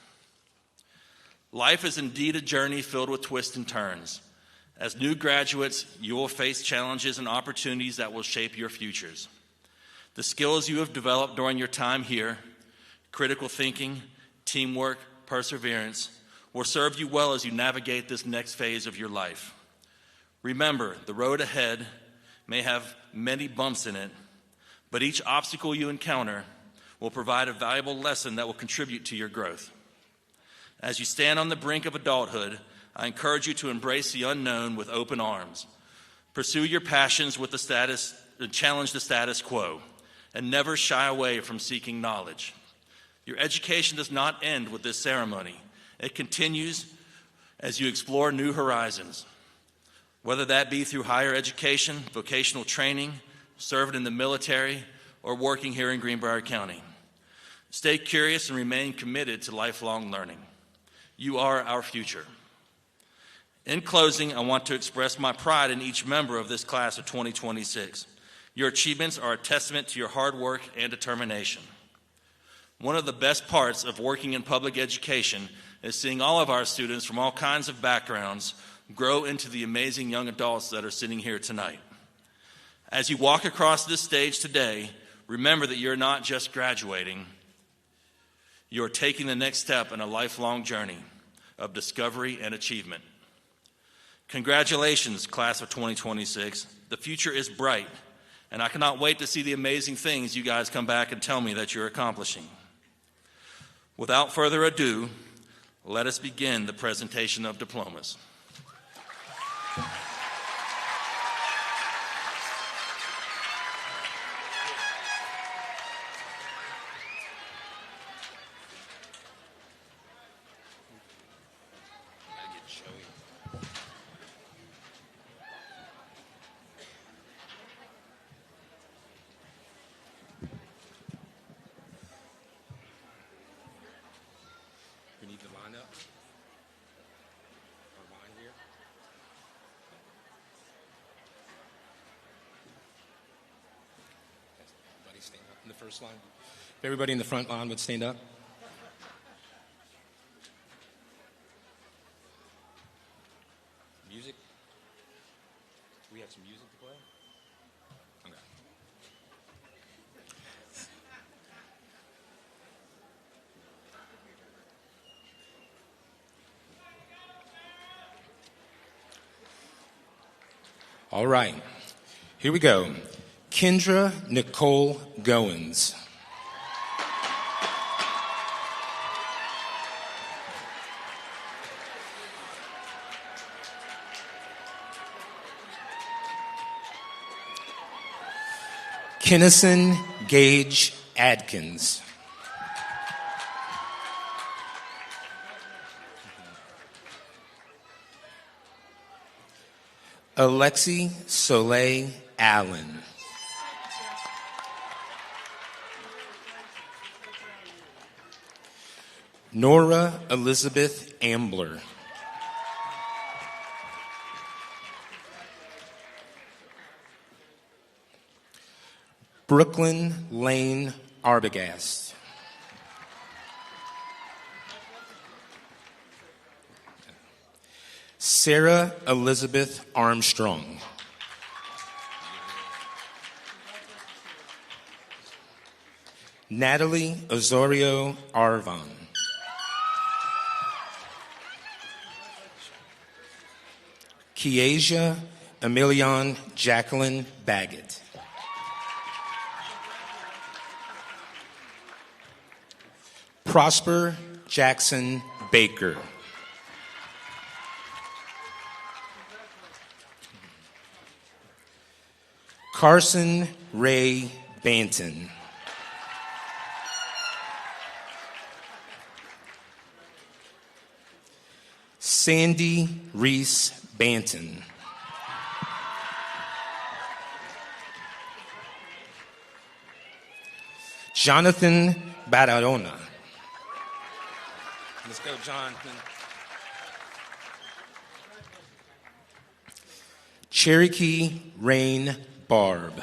Life is indeed a journey filled with twists and turns. As new graduates, you will face challenges and opportunities that will shape your futures. The skills you have developed during your time here, critical thinking, teamwork, perseverance, will serve you well as you navigate this next phase of your life. Remember, the road ahead may have many bumps in it, but each obstacle you encounter will provide a valuable lesson that will contribute to your growth. As you stand on the brink of adulthood, I encourage you to embrace the unknown with open arms. Pursue your passions with challenge the status quo, and never shy away from seeking knowledge. Your education does not end with this ceremony. It continues as you explore new horizons, whether that be through higher education, vocational training, serving in the military, or working here in Greenbrier County. Stay curious and remain committed to lifelong learning. You are our future. In closing, I want to express my pride in each member of this class of 2026. Your achievements are a testament to your hard work and determination. One of the best parts of working in public education is seeing all of our students from all kinds of backgrounds grow into the amazing young adults that are sitting here tonight. As you walk across this stage today, remember that you're not just graduating, you're taking the next step in a lifelong journey of discovery and achievement. Congratulations, class of 2026. The future is bright, and I cannot wait to see the amazing things you guys come back and tell me that you're accomplishing. Without further ado, let us begin the presentation of diplomas. in the first line. If everybody in the front line would stand up. Music? Do we have some music to play? Okay. All right. Here we go. Kendra Nicole Goins. Kennison Gage Adkins. Alexi Soleil Allen. Nora Elizabeth Ambler. Brooklyn Lane Arbogast. Sarah Elizabeth Armstrong. Natalie Osorio Arvon. Kiesia Emilion Jacqueline Baggett. Prosper Jackson Baker. Carson Ray Banton. Sandy Reese Banton. Jonathan Barahona. Let's go, Jonathan. Cherokee Rain Barb.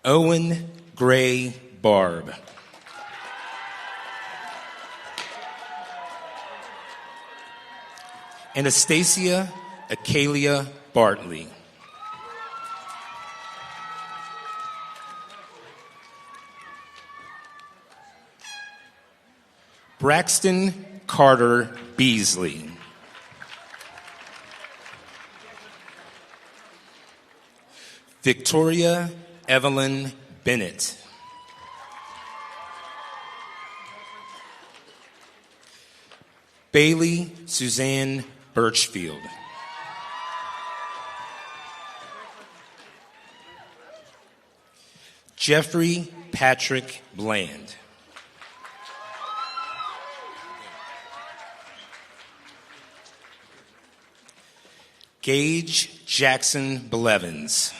Owen Gray Barb. Anastasia Acalia Bartley. Braxton Carter Beasley. Victoria Evelyn Bennett. Bailey Suzanne Birchfield. Jeffrey Patrick Bland. Gage Jackson Blevins.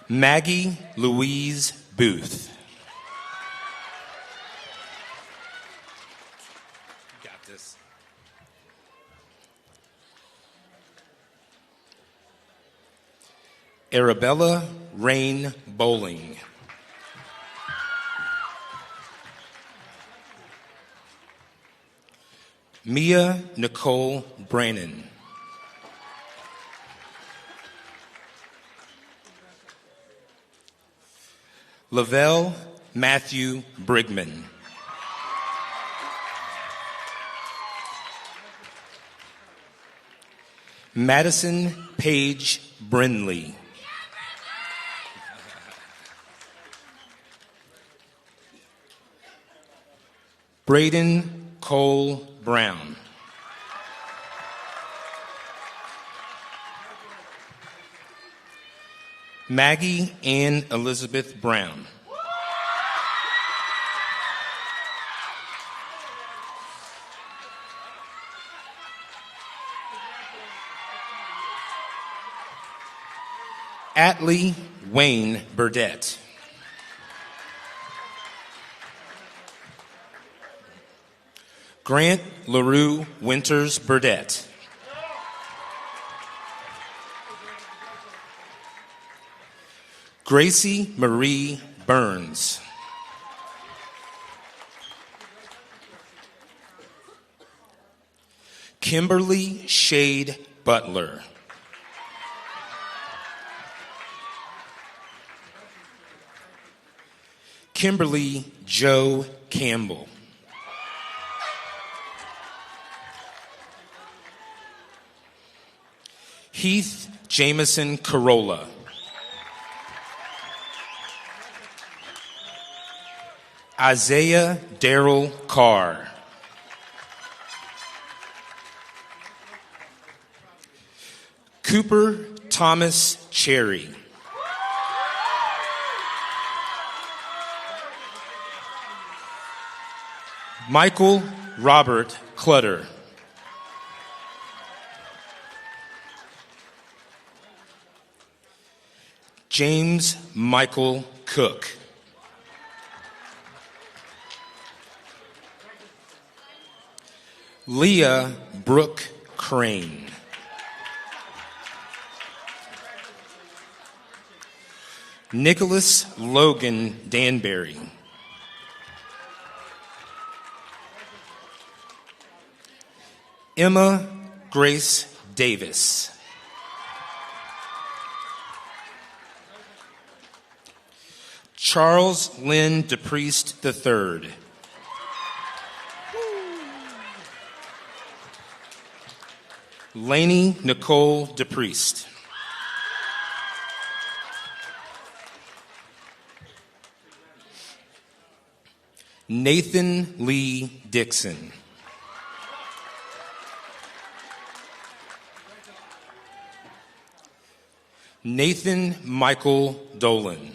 Maggie Louise Booth. Got this. Arabella Rain Bowling. Mia Nicole Brannon. Lavelle Matthew Brigman. Madison Paige Brindley. Braden Cole Brown. Maggie Ann Elizabeth Brown. Atlee Wayne Burdett. Grant LaRue Winters Burdette. Gracie Marie Burns. Kimberly Shade Butler. Kimberly Joe Campbell. Heath Jameson Corolla. Isaiah Darrell Carr. Cooper Thomas Cherry. Michael Robert Clutter. James Michael Cook. Leah Brooke Crane. Nicholas Logan Danbury. Emma Grace Davis. Charles Lynn DePriest III. Lainey Nicole DePriest. Nathan Lee Dixon. Nathan Michael Dolan.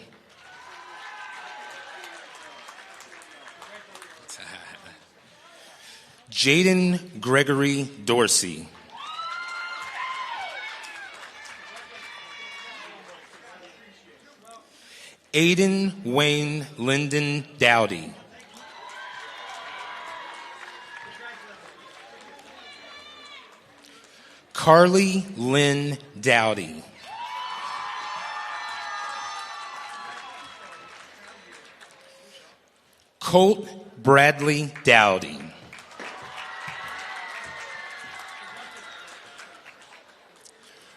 Jaden Gregory Dorsey. Aiden Wayne Lyndon Dowdy. Carly Lynn Dowdy. Colt Bradley Dowdy.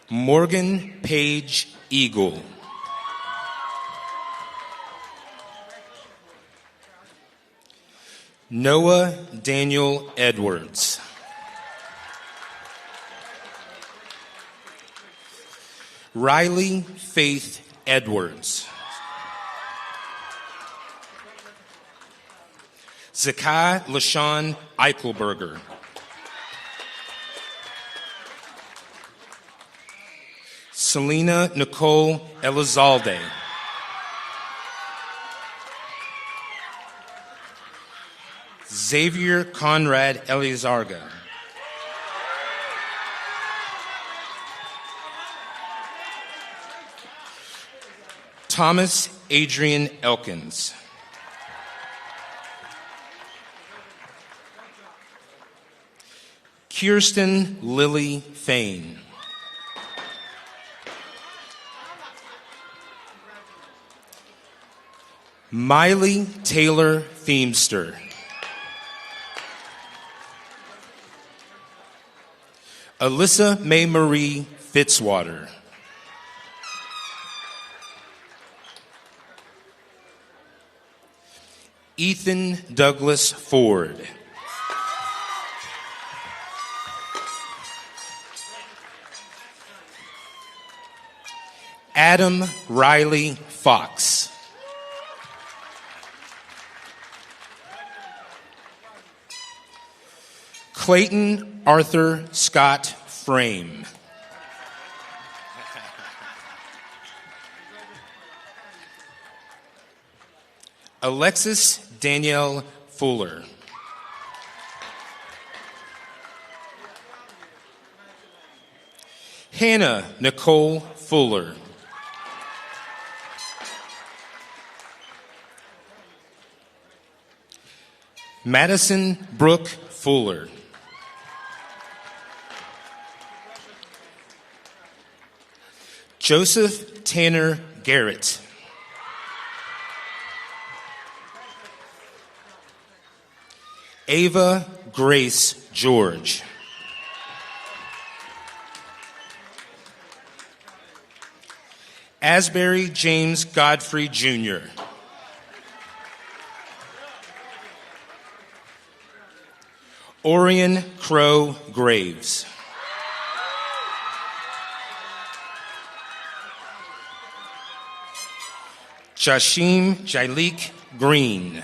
Morgan Page Eagle. Noah Daniel Edwards. Riley Faith Edwards. Zakai LaShawn Eichelberger. Selena Nicole Elizalde. Xavier Conrad Elizarga. Thomas Adrian Elkins. Kirsten Lily Fain. Miley Taylor Feemster. Alyssa May Marie Fitzwater. Ethan Douglas Ford. Adam Riley Fox. Clayton Arthur Scott Frame. Alexis Danielle Fuller. Hannah Nicole Fuller. Madison Brooke Fuller. Joseph Tanner Garrett. Ava Grace George. Asbury James Godfrey Jr. Orion Crow Graves. Jashim Jailik Green.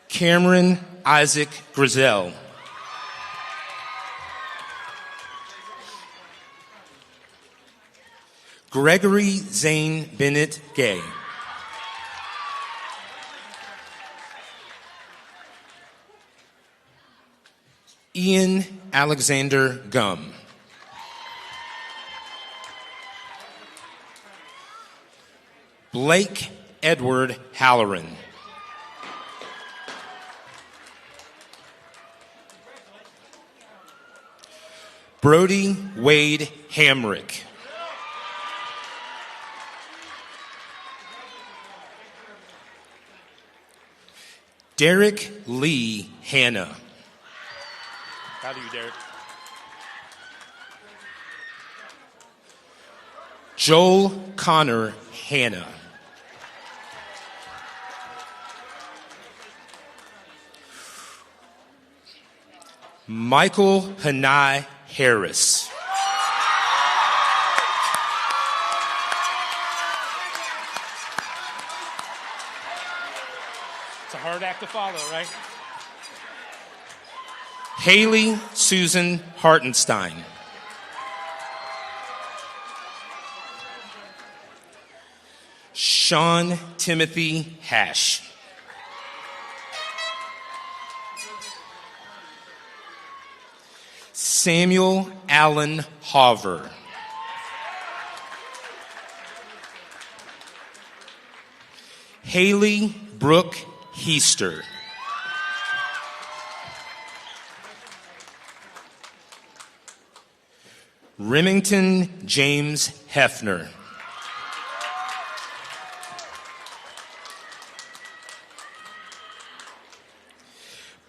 Cameron Isaac Grizel. Gregory Zane Bennett Gay. Ian Alexander Gum. Blake Edward Halloran. Brody Wade Hamrick. Derek Lee Hanna. How do you, Derek? Joel Connor Hanna. Michael Hanai Harris. It's a hard act to follow, right? Haley Susan Hartenstein. Sean Timothy Hash. Samuel Allen Hover. Haley Brooke Heaster. Remington James Hefner.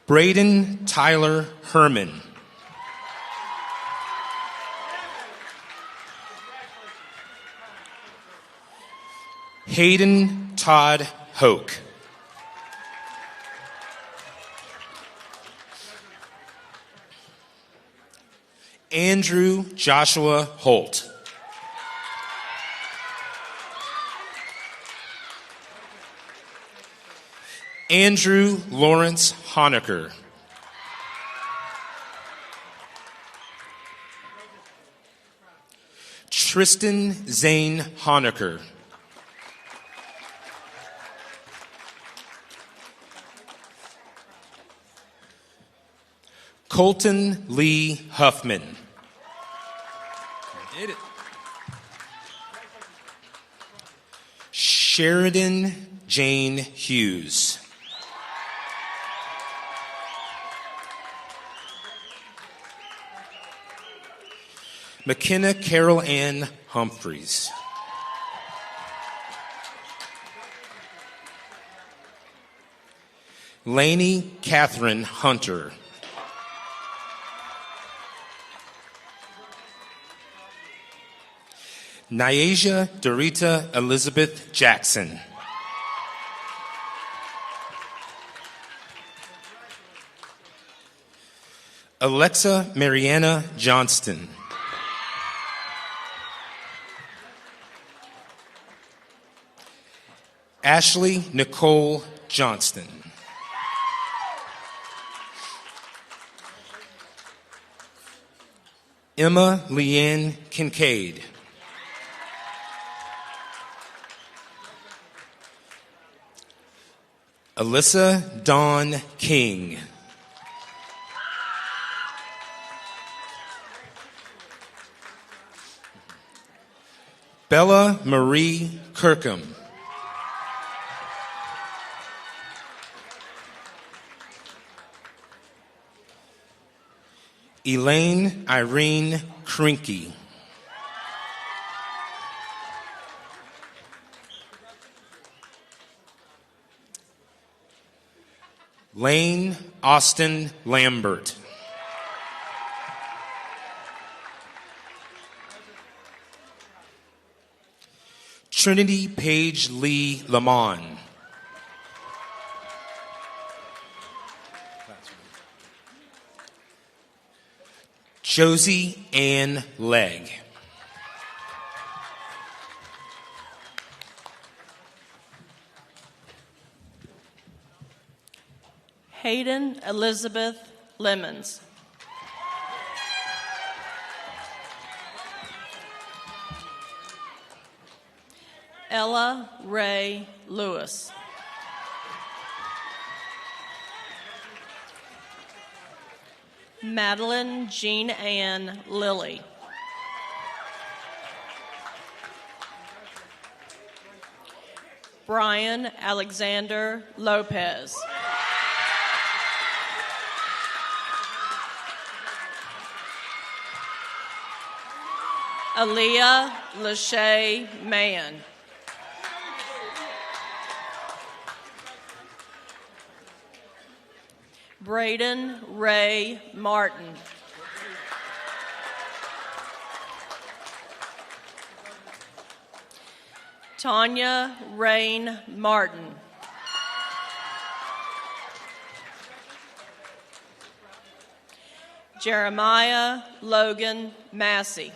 Braden Tyler Herman. Hayden Todd Hoke. Andrew Joshua Holt. Andrew Lawrence Honecker. Tristan Zane Honecker. Colton Lee Huffman. Did it. Sheridan Jane Hughes. McKenna Carol Ann Humphreys. Laney Catherine Hunter. Nyasia Dorita Elizabeth Jackson. Alexa Mariana Johnston. Ashley Nicole Johnston. Emma Leanne Kincaid. Alyssa Dawn King. Bella Marie Kirkham. Elaine Irene Krinky. Lane Austin Lambert. Trinity Paige Lee Lamont. Josie Ann Legg. Hayden Elizabeth Lemons. Ella Ray Lewis. Madeline Jean Ann Lilly. Brian Alexander Lopez. Aaliyah Lachey Mann. Braden Ray Martin. Tanya Rain Martin. Jeremiah Logan Massey.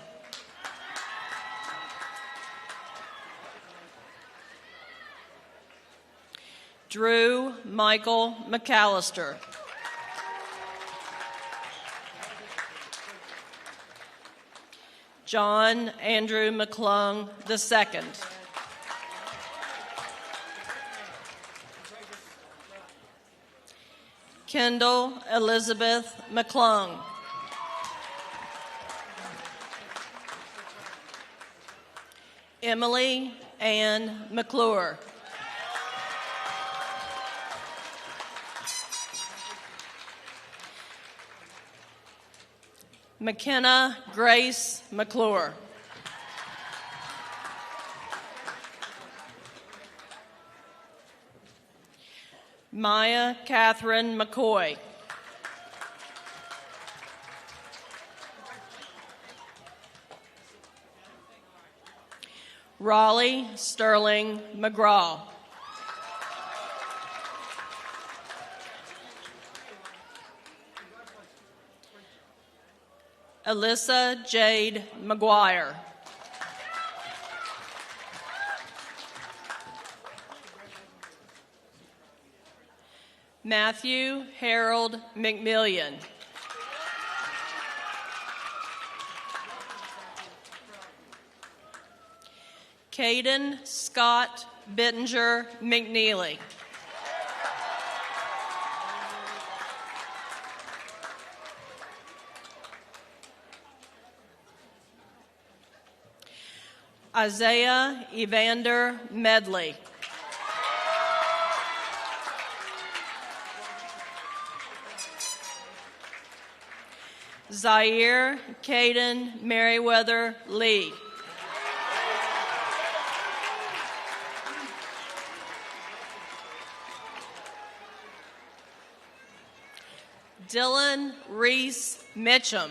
Drew Michael McAllister. John Andrew McClung II. Kendall Elizabeth McClung. Emily Ann McClure. McKenna Grace McClure. Maya Catherine McCoy. Raleigh Sterling McGraw. Alyssa Jade McGuire. Matthew Harold McMillian. Caden Scott Bittinger McNeely. Isaiah Evander Medley. Zaire Caden Merriweather Lee. Dylan Reese Mitchum.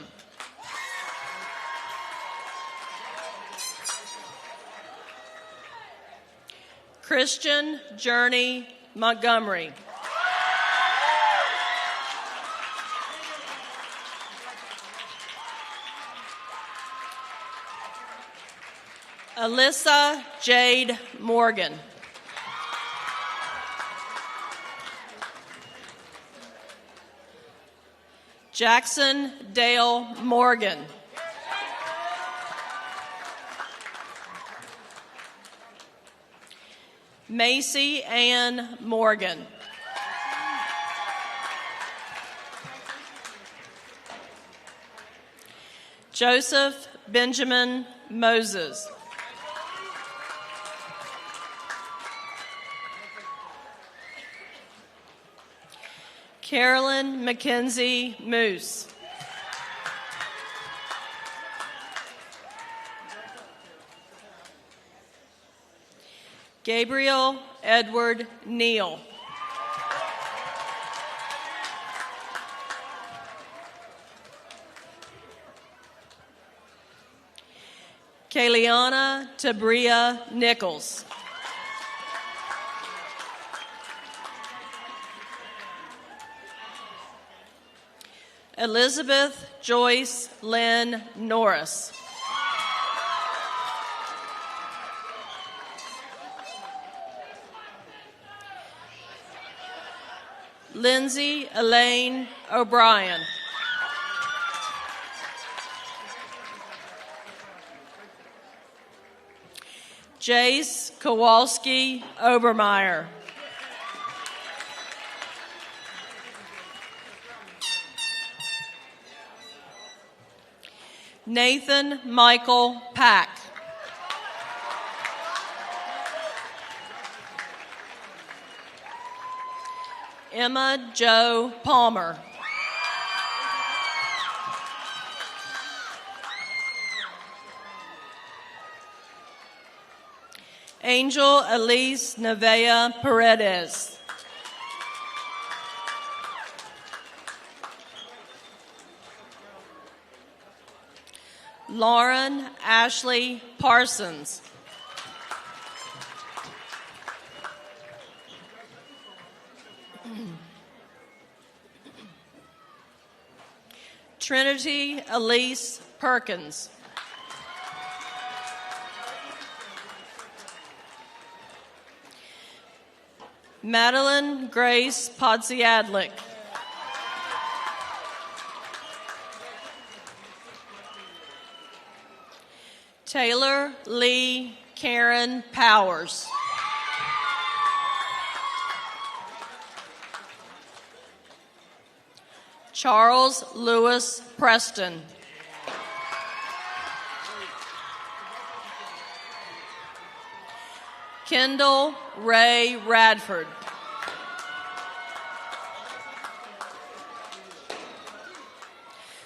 Christian Journey Montgomery. Alyssa Jade Morgan. Jackson Dale Morgan. Macy Ann Morgan. Joseph Benjamin Moses. Carolyn Mackenzie Moose. Gabriel Edward Neal. Kayliana Tabria Nichols. Elizabeth Joyce Lynn Norris. Lindsay Elaine O'Brien. Jace Kowalski Obermeyer. Nathan Michael Pack. Emma Jo Palmer. Angel Elise Nevea Paredes. Lauren Ashley Parsons. Trinity Elise Perkins. Madeline Grace Podziadlik. Taylor Lee Karen Powers. Charles Lewis Preston. Kendall Ray Radford.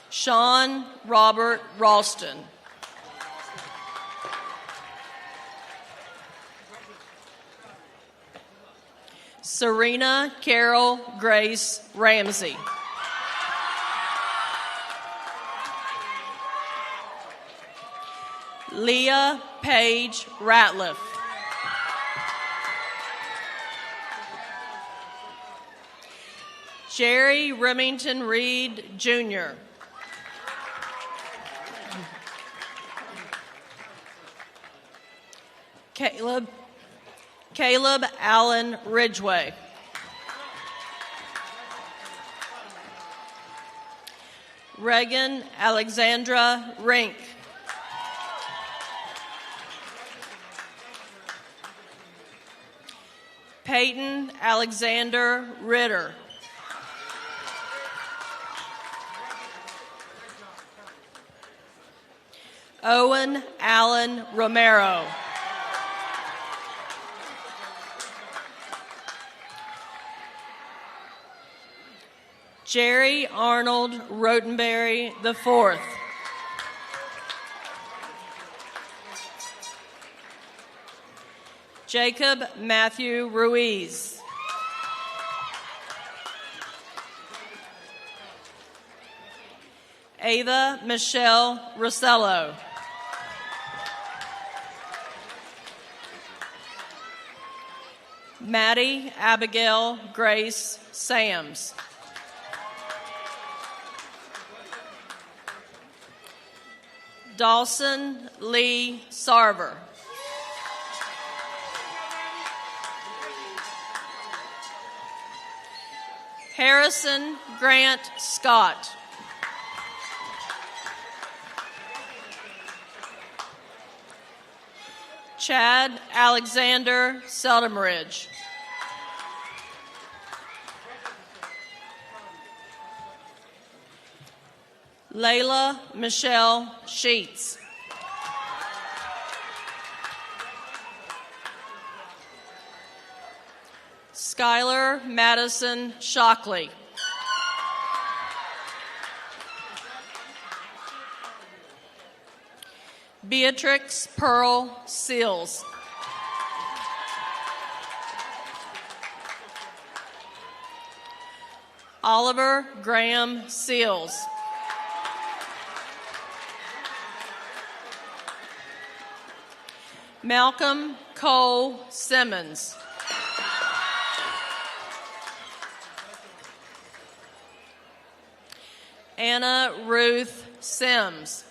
Sean Robert Ralston. Serena Carol Grace Ramsey. Leah Page Ratliff. Jerry Remington Reed, Jr. Caleb Allen Ridgway. Reagan Alexandra Rink. Peyton Alexander Ritter. Owen Allen Romero. Jerry Arnold Rotenberry IV. Jacob Matthew Ruiz. Ava Michelle Rossello. Maddie Abigail Grace Sams. Dawson Lee Sarver. Harrison Grant Scott. Chad Alexander Seldomridge. Layla Michelle Sheets. Skylar Madison Shockley. Beatrix Pearl Seals. Oliver Graham Seals. Malcolm Cole Simmons. Anna Ruth Sims.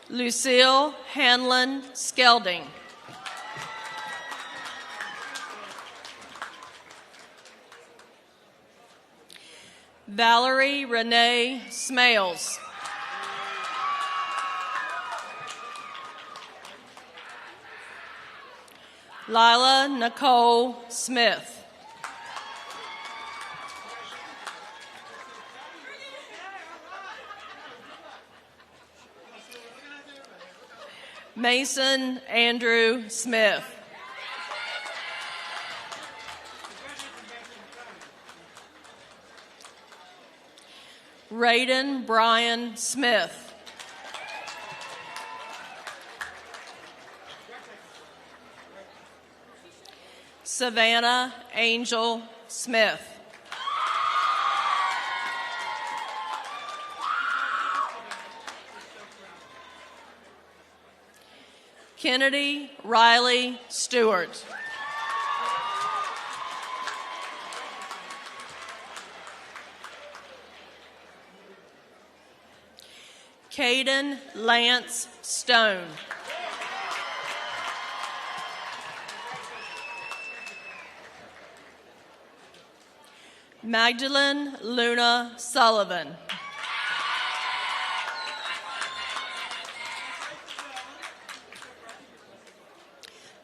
Lucille Hanlon Skelding. Valerie Renee Smales. Lila Nicole Smith. Mason Andrew Smith. Raiden Brian Smith. Savannah Angel Smith. Kennedy Riley Stewart. Caden Lance Stone. Magdalene Luna Sullivan.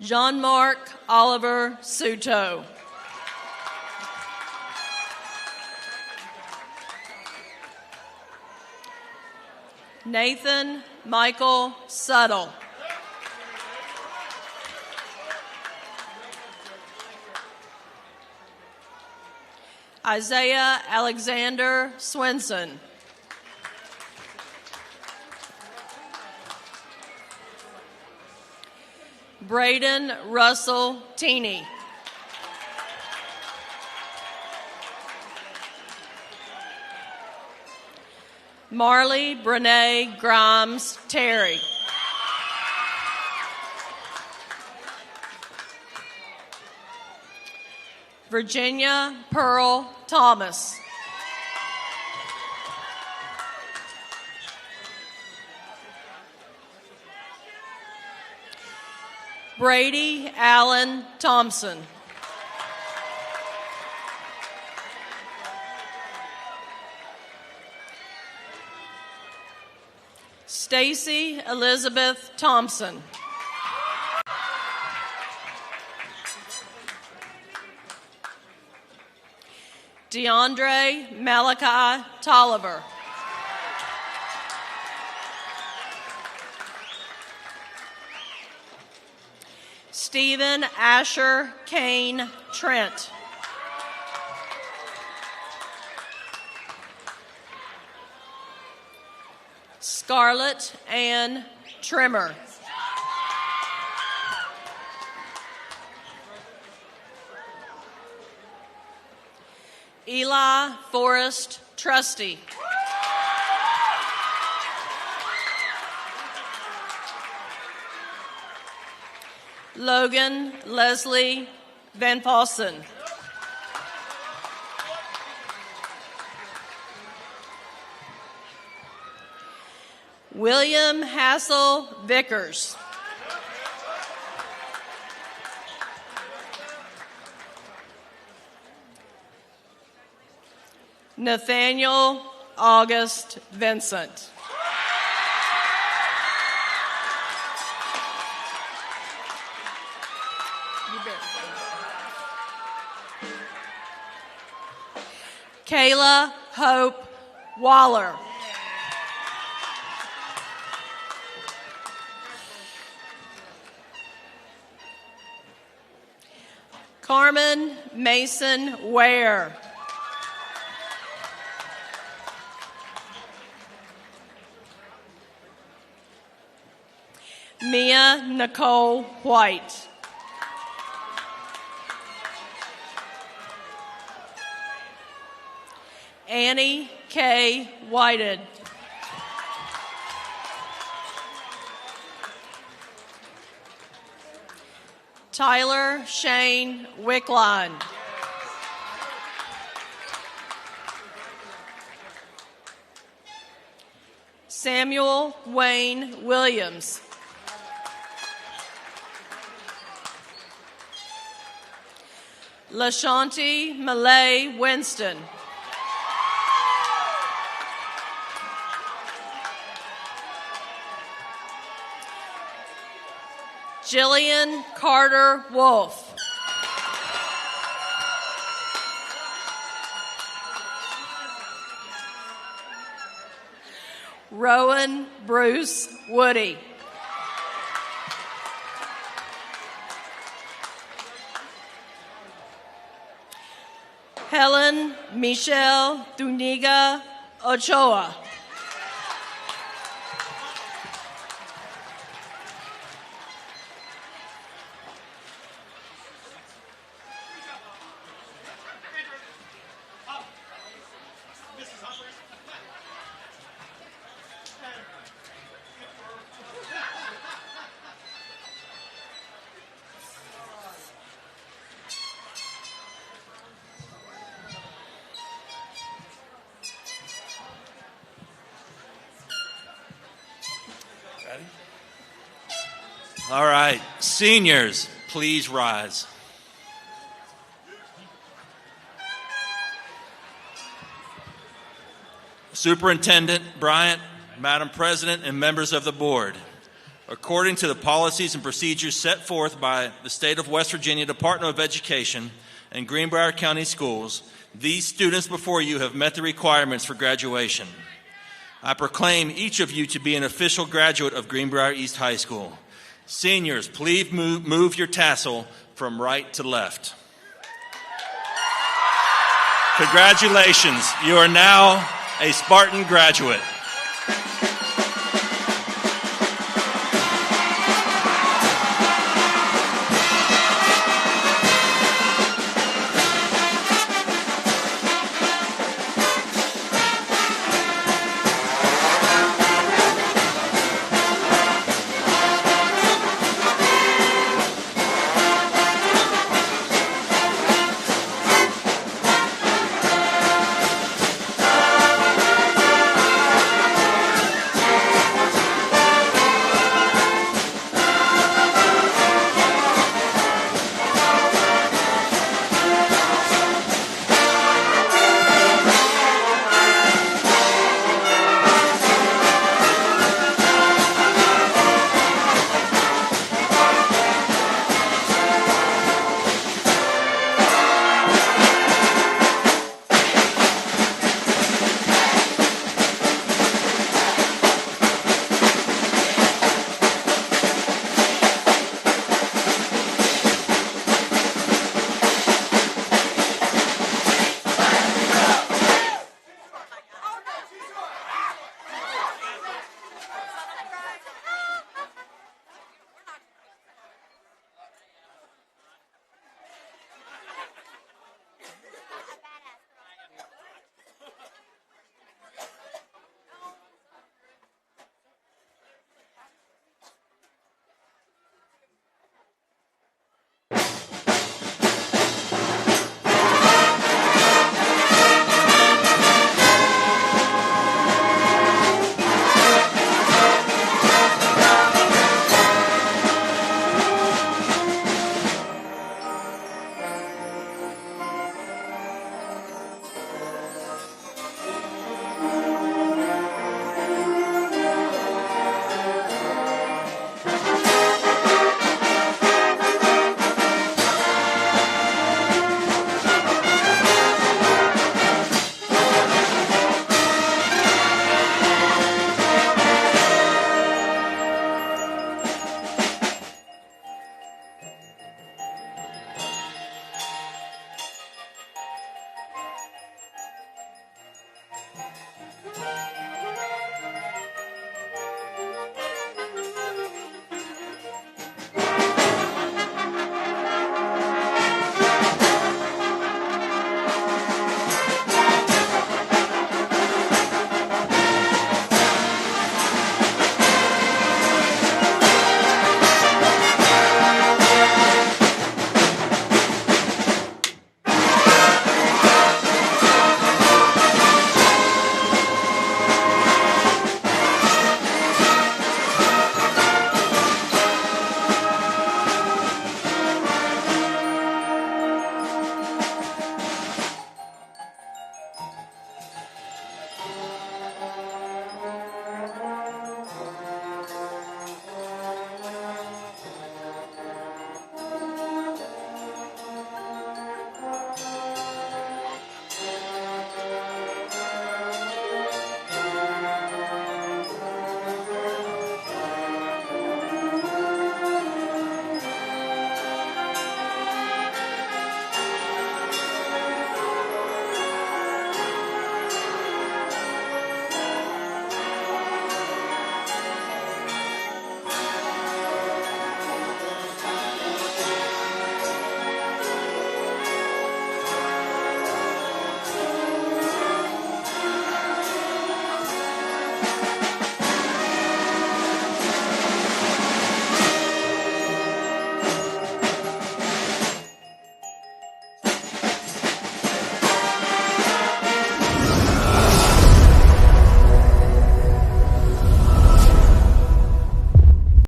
Jean-Marc Oliver Suto. Nathan Michael Suttle. Isaiah Alexander Swenson. Braden Russell Teeney. Marley Brene Grimes Terry. Virginia Pearl Thomas. Brady Allen Thompson. Stacy Elizabeth Thompson. DeAndre Malachi Tolliver. Stephen Asher Kane Trent. Scarlett Ann Trimmer. Eli Forrest Trusty. Logan Leslie Van Fossen. William Hassel Vickers. Nathaniel August Vincent. Kayla Hope Waller. Carmen Mason Ware. Mia Nicole White. Annie K. Whited. Tyler Shane Wickline. Samuel Wayne Williams. LaShanti Malay Winston. Jillian Carter Wolf. Rowan Bruce Woody. Helen Michelle Duniga Ochoa. All right, seniors, please rise. Superintendent Bryant, Madam President, and members of the board, according to the policies and procedures set forth by the State of West Virginia Department of Education and Greenbrier County Schools, these students before you have met the requirements for graduation. I proclaim each of you to be an official graduate of Greenbrier East High School. Seniors, please move your tassel from right to left. Congratulations, you are now a Spartan graduate.